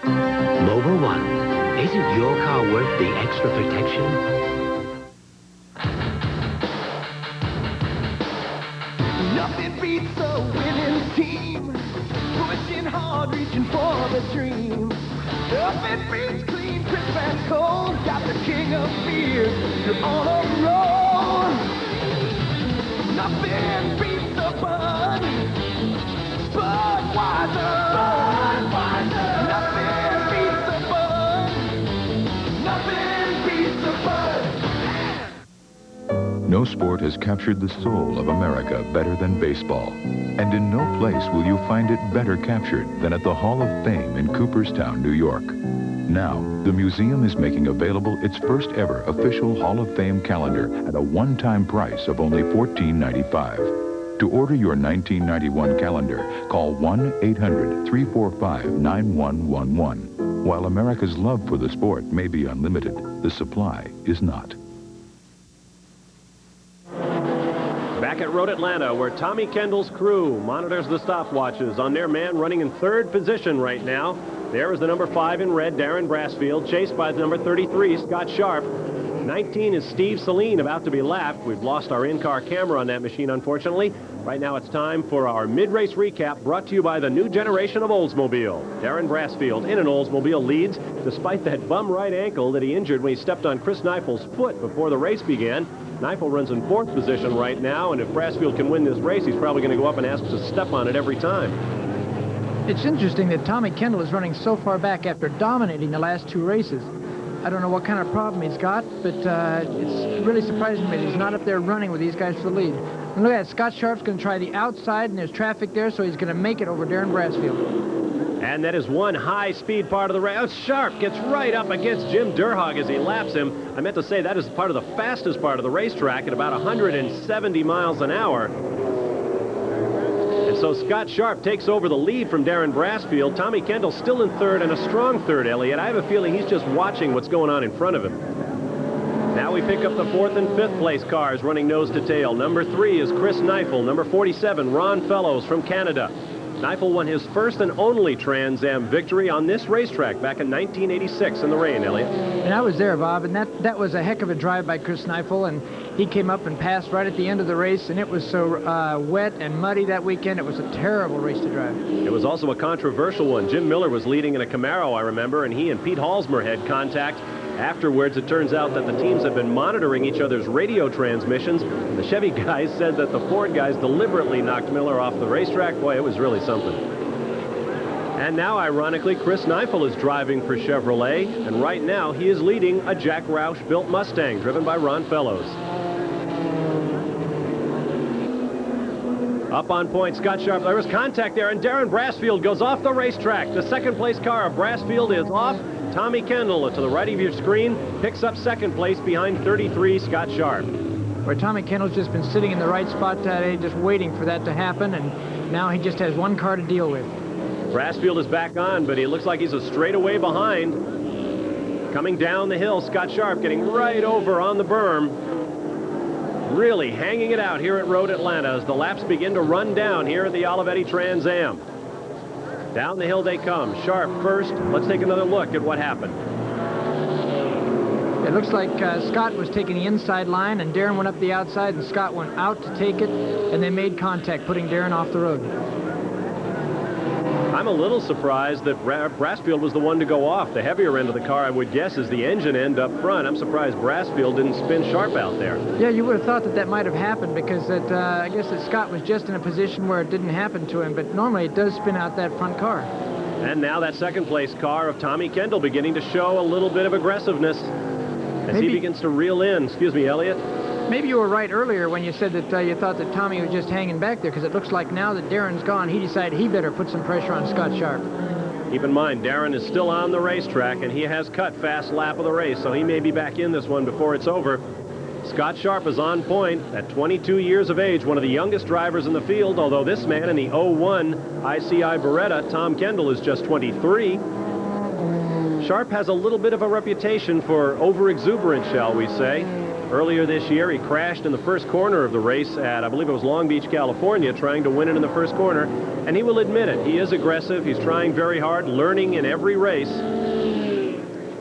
Mobil 1. Isn't your car worth the extra protection? Nothing beats a winning team, pushing hard, reaching for the dream. Nothing beats clean, crisp and cold. Got the king of beers, you're on a roll. Nothing beats the Bud, Budweiser. Nothing beats the Bud, nothing beats the Bud. No sport has captured the soul of America better than baseball. And in no place will you find it better captured than at the Hall of Fame in Cooperstown, New York. Now, the museum is making available its first ever official Hall of Fame calendar at a one-time price of only $14.95. To order your 1991 calendar, call 1-800-345-9111. While America's love for the sport may be unlimited, the supply is not. Back at Road Atlanta, where Tommy Kendall's crew monitors the stopwatches on their man running in third position right now. There is the number 5 in red, Darrin Brassfield, chased by the number 33, Scott Sharp. 19 is Steve Saleen, about to be lapped. We've lost our in-car camera on that machine, unfortunately. Right now it's time for our mid-race recap, brought to you by the new generation of Oldsmobile. Darrin Brassfield in an Oldsmobile leads, despite that bum right ankle that he injured when he stepped on Chris Neifel's foot before the race began. Neifel runs in 4th position right now, and if Brassfield can win this race, he's probably going to go up and ask to step on it every time. It's interesting that Tommy Kendall is running so far back after dominating the last 2 races. I don't know what kind of problem he's got, but it's really surprising me that he's not up there running with these guys for the lead. And look at that, Scott Sharp's going to try the outside, and there's traffic there, so he's going to make it over Darrin Brassfield. And that is one high-speed part of the race. Oh, Sharp gets right up against Jim Durhog as he laps him. I meant to say that is part of the fastest part of the racetrack at about 170 miles an hour. And so Scott Sharp takes over the lead from Darrin Brassfield. Tommy Kendall still in 3rd, and a strong 3rd, Elliott. I have a feeling he's just watching what's going on in front of him. Now we pick up the 4th and 5th place cars running nose to tail. Number 3 is Chris Neifel. Number 47, Ron Fellows from Canada. Neifel won his first and only Trans Am victory on this racetrack back in 1986 in the rain, Elliott. And I was there, Bob, and that was a heck of a drive by Chris Neifel, and he came up and passed right at the end of the race, and it was so wet and muddy that weekend. It was a terrible race to drive. It was also a controversial one. Jim Miller was leading in a Camaro, I remember, and he and Pete Halsmer had contact. Afterwards, it turns out that the teams have been monitoring each other's radio transmissions. The Chevy guys said that the Ford guys deliberately knocked Miller off the racetrack. Boy, it was really something. And now, ironically, Chris Neifel is driving for Chevrolet, and right now he is leading a Jack Roush-built Mustang driven by Ron Fellows. Up on point, Scott Sharp. There was contact there, and Darrin Brassfield goes off the racetrack. The 2nd place car of Brassfield is off. Tommy Kendall, to the right of your screen, picks up 2nd place behind 33, Scott Sharp. Where Tommy Kendall's just been sitting in the right spot today, just waiting for that to happen, and now he just has one car to deal with. Brassfield is back on, but he looks like he's a straightaway behind. Coming down the hill, Scott Sharp getting right over on the berm. Really hanging it out here at Road Atlanta as the laps begin to run down here at the Olivetti Trans Am. Down the hill they come. Sharp first. Let's take another look at what happened. Yeah, It looks like Scott was taking the inside line, and Darrin went up the outside, and Scott went out to take it, and they made contact, putting Darrin off the road. I'm a little surprised that Brassfield was the one to go off. The heavier end of the car, I would guess, is the engine end up front. I'm surprised Brassfield didn't spin sharp out there. Yeah, you would have thought that that might have happened, because I guess that Scott was just in a position where it didn't happen to him, but normally it does spin out that front car. And now that second place car of Tommy Kendall beginning to show a little bit of aggressiveness as he begins to reel in. Excuse me, Elliot. Maybe you were right earlier when you said that you thought that Tommy was just hanging back there, because it looks like now that Darrin's gone, he decided he better put some pressure on Scott Sharp. Keep in mind, Darrin is still on the racetrack, and he has cut fast lap of the race, so he may be back in this one before it's over. Scott Sharp is on point at 22 years of age, one of the youngest drivers in the field, although this man in the 01 ICI Beretta, Tom Kendall, is just 23. Sharp has a little bit of a reputation for over-exuberance, shall we say. Earlier this year, he crashed in the first corner of the race at, I believe it was Long Beach, California, trying to win it in the first corner. And he will admit it. He is aggressive. He's trying very hard, learning in every race.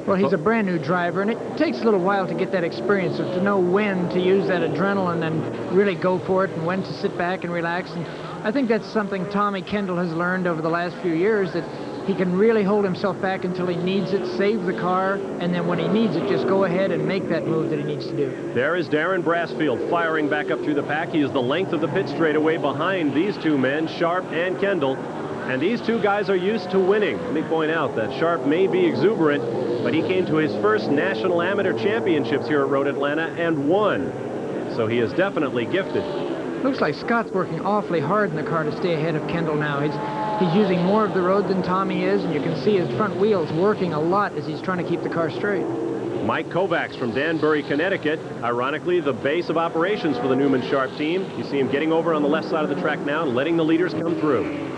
Well, he's a brand new driver, and it takes a little while to get that experience, to know when to use that adrenaline and really go for it, and when to sit back and relax. And I think that's something Tommy Kendall has learned over the last few years, that he can really hold himself back until he needs it, save the car, and then when he needs it, just go ahead and make that move that he needs to do. There is Darrin Brassfield firing back up through the pack. He is the length of the pit straightaway behind these two men, Sharp and Kendall. And these two guys are used to winning. Let me point out that Sharp may be exuberant, but he came to his first National Amateur Championships here at Road Atlanta and won. So he is definitely gifted. Looks like Scott's working awfully hard in the car to stay ahead of Kendall now. He's using more of the road than Tommy is, and you can see his front wheels working a lot as he's trying to keep the car straight. Mike Kovacs from Danbury, Connecticut, ironically the base of operations for the Newman Sharp team. You see him getting over on the left side of the track now and letting the leaders come through.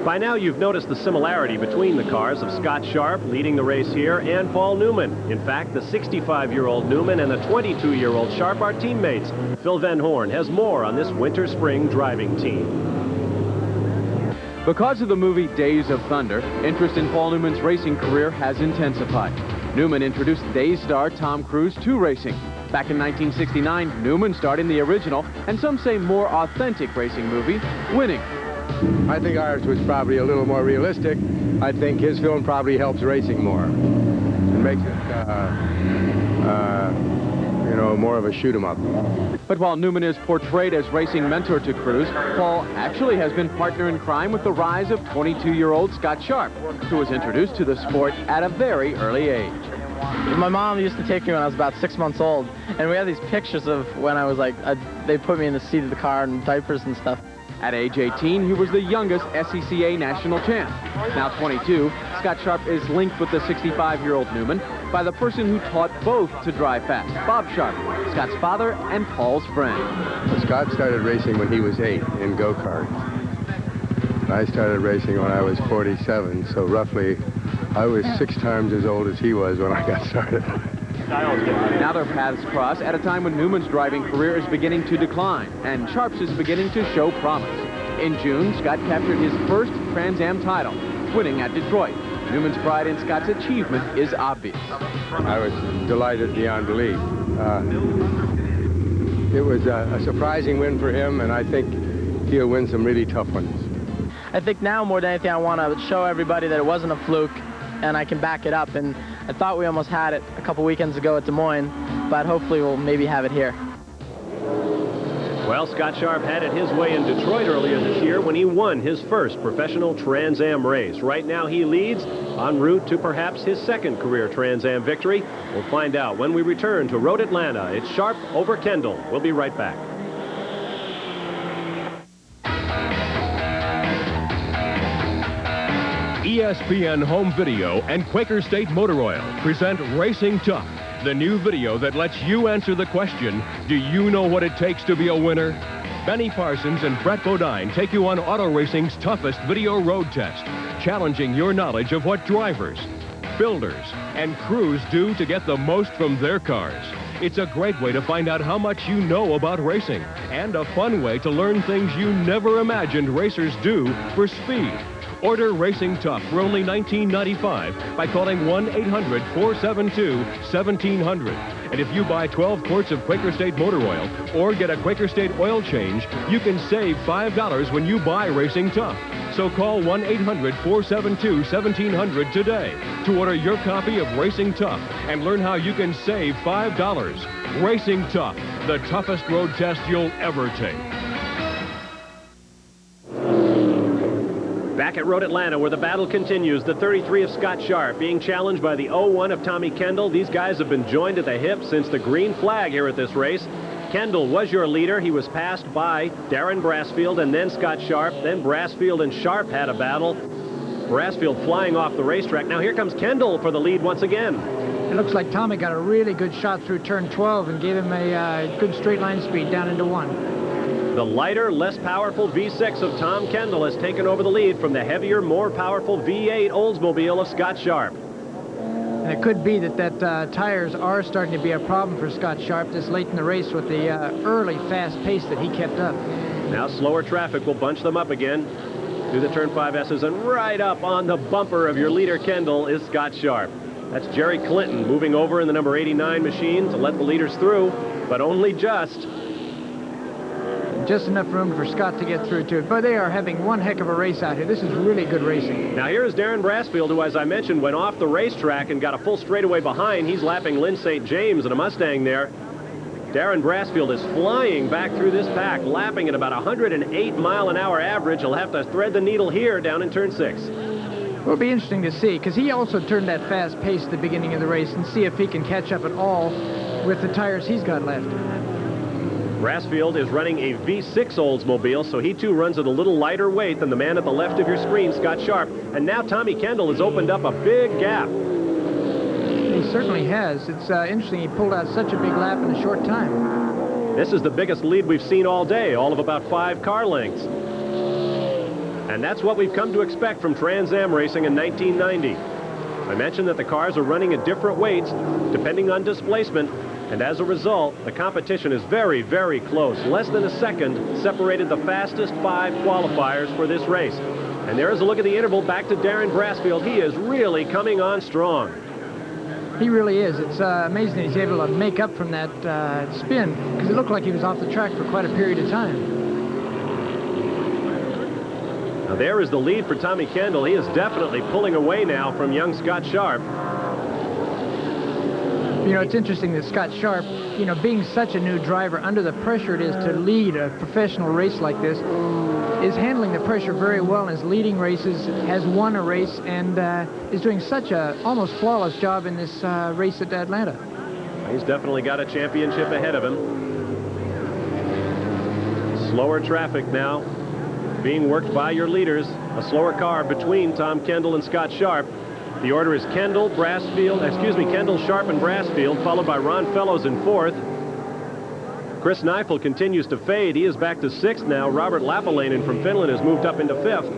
By now, you've noticed the similarity between the cars of Scott Sharp leading the race here and Paul Newman. In fact, the 65-year-old Newman and the 22-year-old Sharp are teammates. Phil Van Horn has more on this winter-spring driving team. Because of the movie Days of Thunder, interest in Paul Newman's racing career has intensified. Newman introduced Days star Tom Cruise to racing. Back in 1969, Newman starred in the original, and some say more authentic racing movie, Winning. I think ours was probably a little more realistic. I think his film probably helps racing more. It makes it, you know, more of a shoot-'em-up. But while Newman is portrayed as racing mentor to Cruise, Paul actually has been partner in crime with the rise of 22-year-old Scott Sharp, who was introduced to the sport at a very early age. My mom used to take me when I was about 6 months old, and we have these pictures of when I was like, they put me in the seat of the car and diapers and stuff. At age 18, he was the youngest SCCA national champ. Now 22, Scott Sharp is linked with the 65-year-old Newman by the person who taught both to drive fast, Bob Sharp, Scott's father and Paul's friend. Well, Scott started racing when he was 8 in go-karts. I started racing when I was 47, so roughly I was 6 times as old as he was when I got started. Now their paths cross at a time when Newman's driving career is beginning to decline, and Sharp's is beginning to show promise. In June, Scott captured his first Trans Am title, winning at Detroit. Newman's pride in Scott's achievement is obvious. I was delighted beyond belief. It was a surprising win for him, and I think he'll win some really tough ones. I think now more than anything I want to show everybody that it wasn't a fluke and I can back it up, and I thought we almost had it a couple weekends ago at Des Moines, but hopefully we'll maybe have it here. Well, Scott Sharp had it his way in Detroit earlier this year when he won his first professional Trans Am race. Right now he leads en route to perhaps his second career Trans Am victory. We'll find out when we return to Road Atlanta. It's Sharp over Kendall. We'll be right back. ESPN Home Video and Quaker State Motor Oil present Racing Tough, the new video that lets you answer the question, do you know what it takes to be a winner? Benny Parsons and Brett Bodine take you on auto racing's toughest video road test, challenging your knowledge of what drivers, builders, and crews do to get the most from their cars. It's a great way to find out how much you know about racing, and a fun way to learn things you never imagined racers do for speed. Order Racing Tough for only $19.95 by calling 1-800-472-1700. And if you buy 12 quarts of Quaker State motor oil or get a Quaker State oil change, you can save $5 when you buy Racing Tough. So call 1-800-472-1700 today to order your copy of Racing Tough and learn how you can save $5. Racing Tough, the toughest road test you'll ever take. Back at Road Atlanta, where the battle continues, the 33 of Scott Sharp being challenged by the 01 of Tommy Kendall. These guys have been joined at the hip since the green flag here at this race. Kendall was your leader. He was passed by Darrin Brassfield and then Scott Sharp. Then Brassfield and Sharp had a battle. Brassfield flying off the racetrack. Now here comes Kendall for the lead once again. It looks like Tommy got a really good shot through turn 12 and gave him a good straight line speed down into 1. The lighter, less powerful V6 of Tom Kendall has taken over the lead from the heavier, more powerful V8 Oldsmobile of Scott Sharp. And it could be that tires are starting to be a problem for Scott Sharp this late in the race with the early fast pace that he kept up. Now slower traffic will bunch them up again through the turn 5 S's, and right up on the bumper of your leader Kendall is Scott Sharp. That's Jerry Clinton moving over in the number 89 machine to let the leaders through, but only just. Just enough room for Scott to get through to it. But they are having one heck of a race out here. This is really good racing. Now here is Darrin Brassfield, who, as I mentioned, went off the racetrack and got a full straightaway behind. He's lapping Lynn St. James in a Mustang there. Darrin Brassfield is flying back through this pack, lapping at about 108 mile an hour average. He'll have to thread the needle here down in turn 6. Well, it'll be interesting to see, because he also turned that fast pace at the beginning of the race, and see if he can catch up at all with the tires he's got left. Brassfield is running a V6 Oldsmobile, so he too runs at a little lighter weight than the man at the left of your screen, Scott Sharp. And now Tommy Kendall has opened up a big gap. He certainly has. It's interesting he pulled out such a big lap in a short time. This is the biggest lead we've seen all day, all of about 5 car lengths. And that's what we've come to expect from Trans Am racing in 1990. I mentioned that the cars are running at different weights depending on displacement. And as a result, the competition is very, very close. Less than a second separated the fastest 5 qualifiers for this race. And there is a look at the interval back to Darrin Brassfield. He is really coming on strong. He really is. It's amazing that he's able to make up from that spin, because it looked like he was off the track for quite a period of time. Now there is the lead for Tommy Kendall. He is definitely pulling away now from young Scott Sharp. You know, it's interesting that Scott Sharp, you know, being such a new driver, under the pressure it is to lead a professional race like this, is handling the pressure very well in his leading races, has won a race, and is doing such a almost flawless job in this race at Atlanta. He's definitely got a championship ahead of him. Slower traffic now being worked by your leaders. A slower car between Tom Kendall and Scott Sharp. The order is Kendall, Sharp, and Brassfield, followed by Ron Fellows in 4th. Chris Neifel continues to fade. He is back to 6th now. Robert Lapalainen from Finland has moved up into 5th.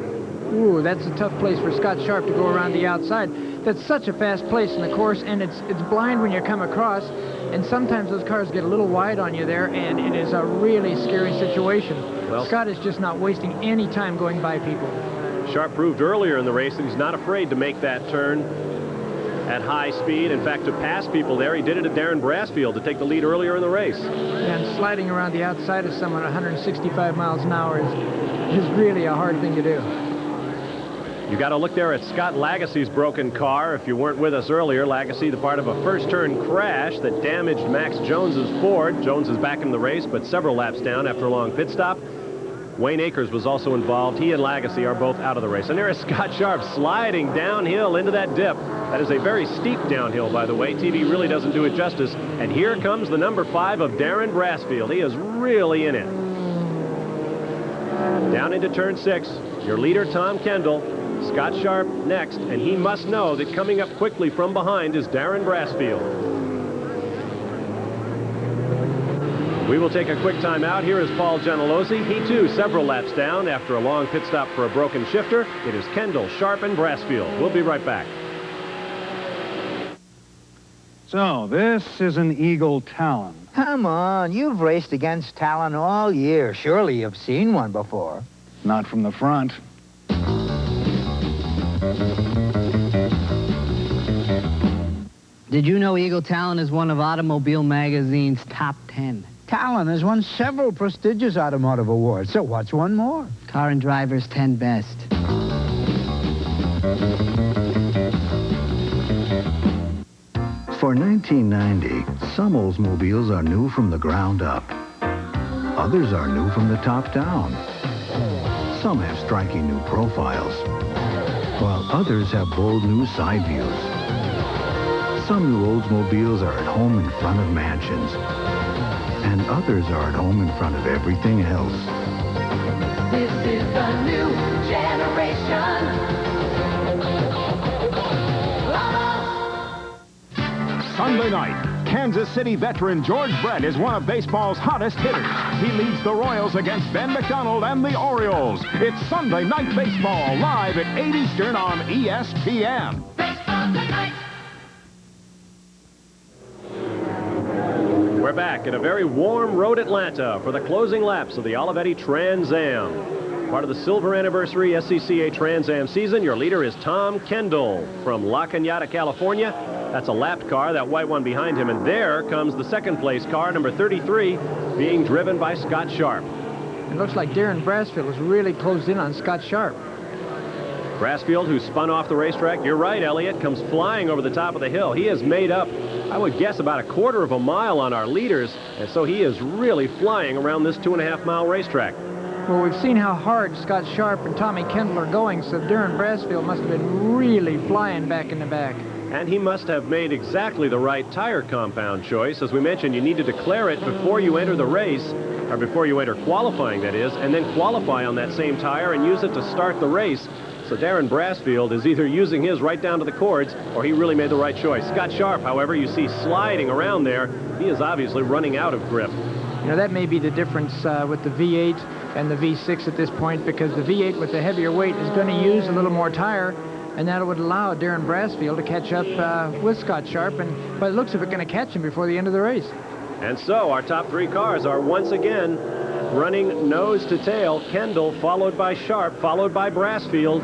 Ooh, that's a tough place for Scott Sharp to go around the outside. That's such a fast place in the course, and it's blind when you come across, and sometimes those cars get a little wide on you there, and it is a really scary situation. Well, Scott is just not wasting any time going by people. Sharp proved earlier in the race that he's not afraid to make that turn at high speed. In fact, to pass people there, he did it at Darrin Brassfield to take the lead earlier in the race. And sliding around the outside of someone at 165 miles an hour is really a hard thing to do. You got to look there at Scott Lagasse's broken car. If you weren't with us earlier, Lagasse, the part of a first turn crash that damaged Max Jones's Ford. Jones is back in the race, but several laps down after a long pit stop. Wayne Akers was also involved. He and Lagasse are both out of the race. And there is Scott Sharp sliding downhill into that dip. That is a very steep downhill, by the way. TV really doesn't do it justice. And here comes the number 5 of Darrin Brassfield. He is really in it. Down into turn 6, your leader, Tom Kendall. Scott Sharp next, and he must know that coming up quickly from behind is Darrin Brassfield. We will take a quick time out. Here is Paul Gentilozzi. He, too, several laps down after a long pit stop for a broken shifter. It is Kendall, Sharp, and Brassfield. We'll be right back. So, this is an Eagle Talon. Come on, you've raced against Talon all year. Surely you've seen one before. Not from the front. Did you know Eagle Talon is one of Automobile Magazine's top 10? Talon has won several prestigious automotive awards, so what's one more? Car and Driver's 10 Best. For 1990, some Oldsmobiles are new from the ground up. Others are new from the top down. Some have striking new profiles, while others have bold new side views. Some new Oldsmobiles are at home in front of mansions, and others are at home in front of everything else. This is the new generation. Sunday night, Kansas City veteran George Brett is one of baseball's hottest hitters. He leads the Royals against Ben McDonald and the Orioles. It's Sunday Night Baseball, live at 8 Eastern on ESPN. Baseball tonight. We're back at a very warm road Atlanta for the closing laps of the Olivetti Trans Am. Part of the silver anniversary SCCA Trans Am season, your leader is Tom Kendall from La Cañada, California. That's a lapped car, that white one behind him. And there comes the second place car, number 33, being driven by Scott Sharp. It looks like Darrin Brassfield was really closed in on Scott Sharp. Brassfield, who spun off the racetrack, you're right, Elliott, comes flying over the top of the hill. He has made up, I would guess, about a quarter of a mile on our leaders, and so he is really flying around this 2.5-mile racetrack. Well, we've seen how hard Scott Sharp and Tommy Kendall are going, so Darrin Brassfield must have been really flying back in the back. And he must have made exactly the right tire compound choice. As we mentioned, you need to declare it before you enter the race, or before you enter qualifying, that is, and then qualify on that same tire and use it to start the race. So Darrin Brassfield is either using his right down to the cords, or he really made the right choice. Scott Sharp, however, you see sliding around there. He is obviously running out of grip. You know, that may be the difference with the V8 and the V6 at this point, because the V8 with the heavier weight is going to use a little more tire, and that would allow Darrin Brassfield to catch up with Scott Sharp, and by the looks of it, going to catch him before the end of the race. And so our top three cars are once again running nose to tail. Kendall, followed by Sharp, followed by Brassfield.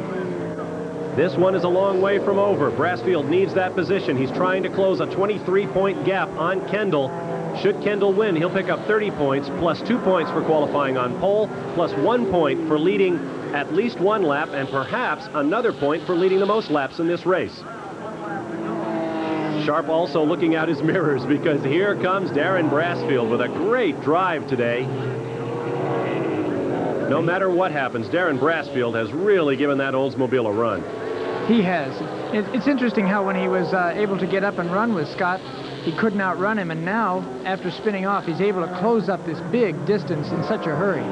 This one is a long way from over. Brassfield needs that position. He's trying to close a 23-point gap on Kendall. Should Kendall win, he'll pick up 30 points, plus 2 points for qualifying on pole, plus 1 point for leading at least one lap, and perhaps another point for leading the most laps in this race. Sharp also looking out his mirrors, because here comes Darrin Brassfield with a great drive today. No matter what happens, Darrin Brassfield has really given that Oldsmobile a run. He has. It's interesting how when he was able to get up and run with Scott, he couldn't outrun him, and now, after spinning off, he's able to close up this big distance in such a hurry.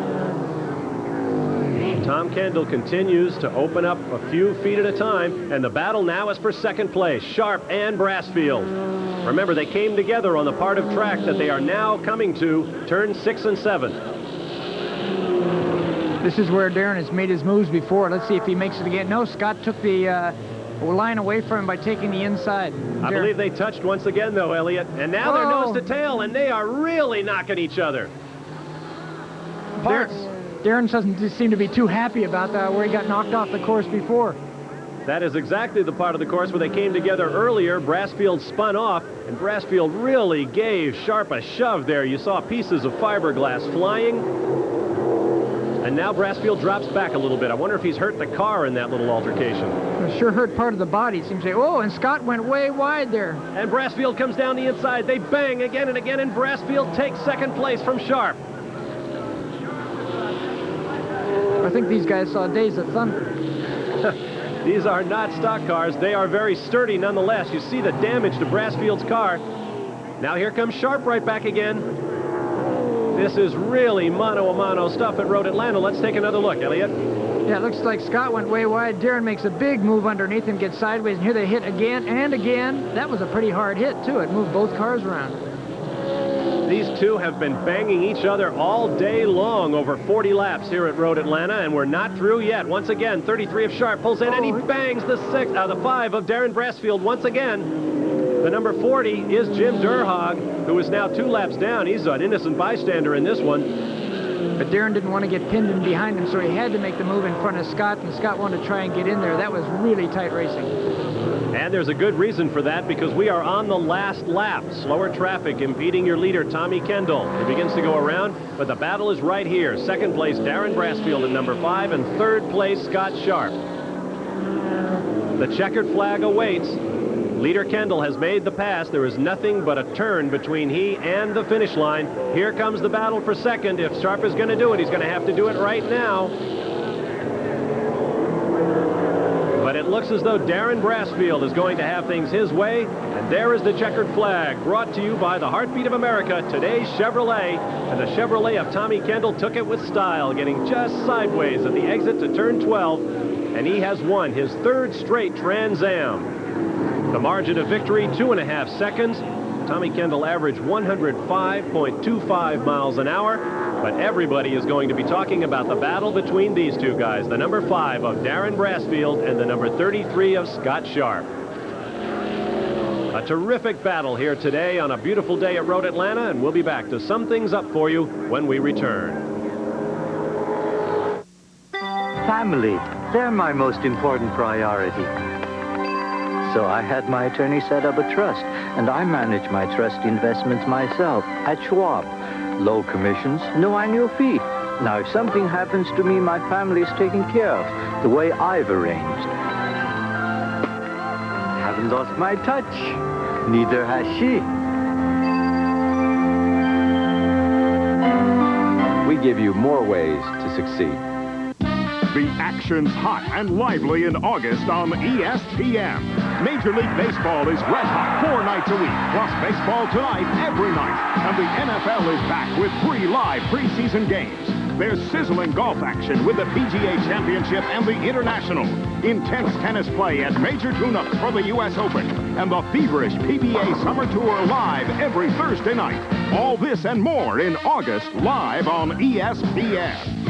Tom Kendall continues to open up a few feet at a time, and the battle now is for second place, Sharp and Brassfield. Remember, they came together on the part of track that they are now coming to, turn 6 and 7. This is where Darrin has made his moves before. Let's see if he makes it again. No, Scott took the line away from him by taking the inside. I believe they touched once again, though, Elliott. And now they're nose to tail, and they are really knocking each other. Darrin doesn't seem to be too happy about where he got knocked off the course before. That is exactly the part of the course where they came together earlier. Brassfield spun off, and Brassfield really gave Sharp a shove there. You saw pieces of fiberglass flying. And now Brassfield drops back a little bit. I wonder if he's hurt the car in that little altercation. It sure hurt part of the body. It seems to say, oh, and Scott went way wide there. And Brassfield comes down the inside. They bang again and again, and Brassfield takes second place from Sharp. I think these guys saw Days of Thunder. These are not stock cars. They are very sturdy nonetheless. You see the damage to Brassfield's car. Now here comes Sharp right back again. This is really mano-a-mano stuff at Road Atlanta. Let's take another look, Elliott. Yeah, it looks like Scott went way wide. Darrin makes a big move underneath him, gets sideways, and here they hit again and again. That was a pretty hard hit, too. It moved both cars around. These two have been banging each other all day long over 40 laps here at Road Atlanta, and we're not through yet. Once again, 33 of Sharp pulls in, and he bangs the 5 of Darrin Brassfield once again. The number 40 is Jim Durhog, who is now 2 laps down. He's an innocent bystander in this one. But Darrin didn't want to get pinned in behind him, so he had to make the move in front of Scott, and Scott wanted to try and get in there. That was really tight racing. And there's a good reason for that, because we are on the last lap. Slower traffic impeding your leader, Tommy Kendall. He begins to go around, but the battle is right here. Second place, Darrin Brassfield in number 5, and third place, Scott Sharp. The checkered flag awaits. Leader Kendall has made the pass. There is nothing but a turn between he and the finish line. Here comes the battle for second. If Sharp is going to do it, he's going to have to do it right now. But it looks as though Darrin Brassfield is going to have things his way. And there is the checkered flag, brought to you by the Heartbeat of America, today's Chevrolet. And the Chevrolet of Tommy Kendall took it with style, getting just sideways at the exit to turn 12. And he has won his third straight Trans Am. The margin of victory, 2.5 seconds. Tommy Kendall averaged 105.25 miles an hour. But everybody is going to be talking about the battle between these two guys, the number 5 of Darrin Brassfield and the number 33 of Scott Sharp. A terrific battle here today on a beautiful day at Road Atlanta, and we'll be back to sum things up for you when we return. Family, they're my most important priority. So I had my attorney set up a trust, and I manage my trust investments myself at Schwab. Low commissions, no annual fee. Now, if something happens to me, my family is taken care of, the way I've arranged. Haven't lost my touch. Neither has she. We give you more ways to succeed. The action's hot and lively in August on ESPN. Major League Baseball is red hot 4 nights a week, plus baseball tonight every night. And the NFL is back with 3 live preseason games. There's sizzling golf action with the PGA Championship and the International. Intense tennis play at major tune-ups for the U.S. Open. And the feverish PBA Summer Tour live every Thursday night. All this and more in August, live on ESPN.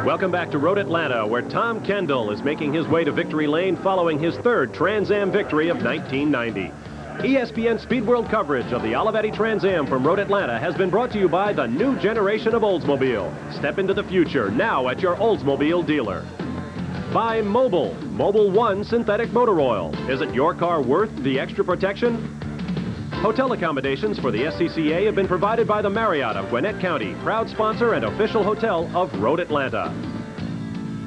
Welcome back to Road Atlanta, where Tom Kendall is making his way to victory lane following his third Trans Am victory of 1990. ESPN Speed World coverage of the Olivetti Trans Am from Road Atlanta has been brought to you by the new generation of Oldsmobile. Step into the future now at your Oldsmobile dealer. By Mobil, Mobil 1 Synthetic Motor Oil. Isn't your car worth the extra protection? Hotel accommodations for the SCCA have been provided by the Marriott of Gwinnett County, proud sponsor and official hotel of Road Atlanta.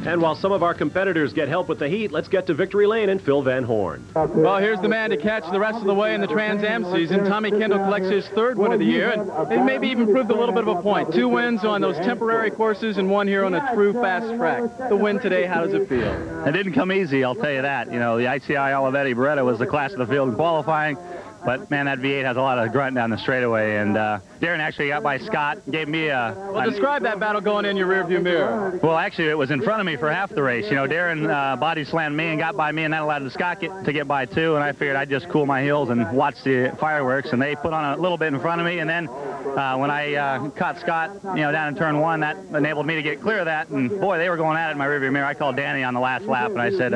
And while some of our competitors get help with the heat, let's get to victory lane and Phil Van Horn. Well, here's the man to catch the rest of the way in the Trans Am season. Tommy Kendall collects his third win of the year, and maybe even proved a little bit of a point. 2 wins on those temporary courses and 1 here on a true fast track. The win today, how does it feel? It didn't come easy, I'll tell you that. You know, the ICI Olivetti Beretta was the class of the field in qualifying. But, man, that V8 has a lot of grunt down the straightaway. And Darrin actually got by Scott, gave me a... Well, describe that battle going in your rearview mirror. Well, actually, it was in front of me for half the race. You know, Darrin body slammed me and got by me, and that allowed Scott to get by, too. And I figured I'd just cool my heels and watch the fireworks. And they put on a little bit in front of me. And then when I caught Scott, you know, down in turn 1, that enabled me to get clear of that. And, boy, they were going at it in my rearview mirror. I called Danny on the last lap, and I said,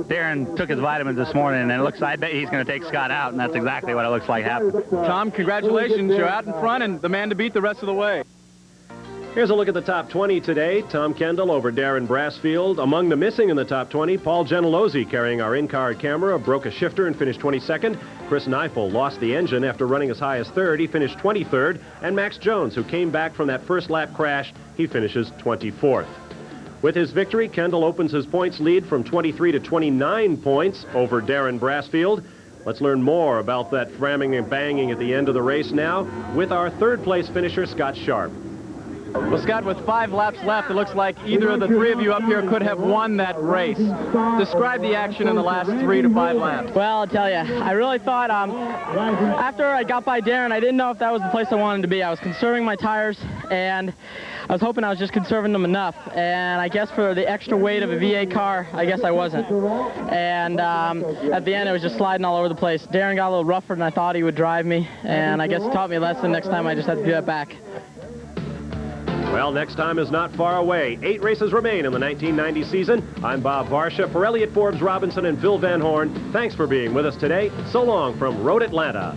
Darrin took his vitamins this morning, and it looks, I bet he's going to take Scott out. And that's exactly what it looks like happened. Tom, congratulations. You're out in front and the man to beat the rest of the way. Here's a look at the top 20 today. Tom Kendall over Darrin Brassfield. Among the missing in the top 20, Paul Gentilozzi, carrying our in-car camera, broke a shifter and finished 22nd. Chris Neifel lost the engine after running as high as 3rd. He finished 23rd. And Max Jones, who came back from that first lap crash, he finishes 24th. With his victory, Kendall opens his points lead from 23 to 29 points over Darrin Brassfield. Let's learn more about that ramming and banging at the end of the race now with our third-place finisher, Scott Sharp. Well, Scott, with 5 laps left, it looks like either of the 3 of you up here could have won that race. Describe the action in the last 3 to 5 laps. Well, I'll tell you, I really thought after I got by Darrin, I didn't know if that was the place I wanted to be. I was conserving my tires, and I was hoping I was just conserving them enough. And I guess for the extra weight of a V8 car, I guess I wasn't. And at the end, it was just sliding all over the place. Darrin got a little rougher than I thought he would drive me, and I guess it taught me a lesson. Next time, I just had to do that back. Well, next time is not far away. 8 races remain in the 1990 season. I'm Bob Varsha. For Elliott Forbes Robinson and Phil Van Horn, thanks for being with us today. So long from Road Atlanta.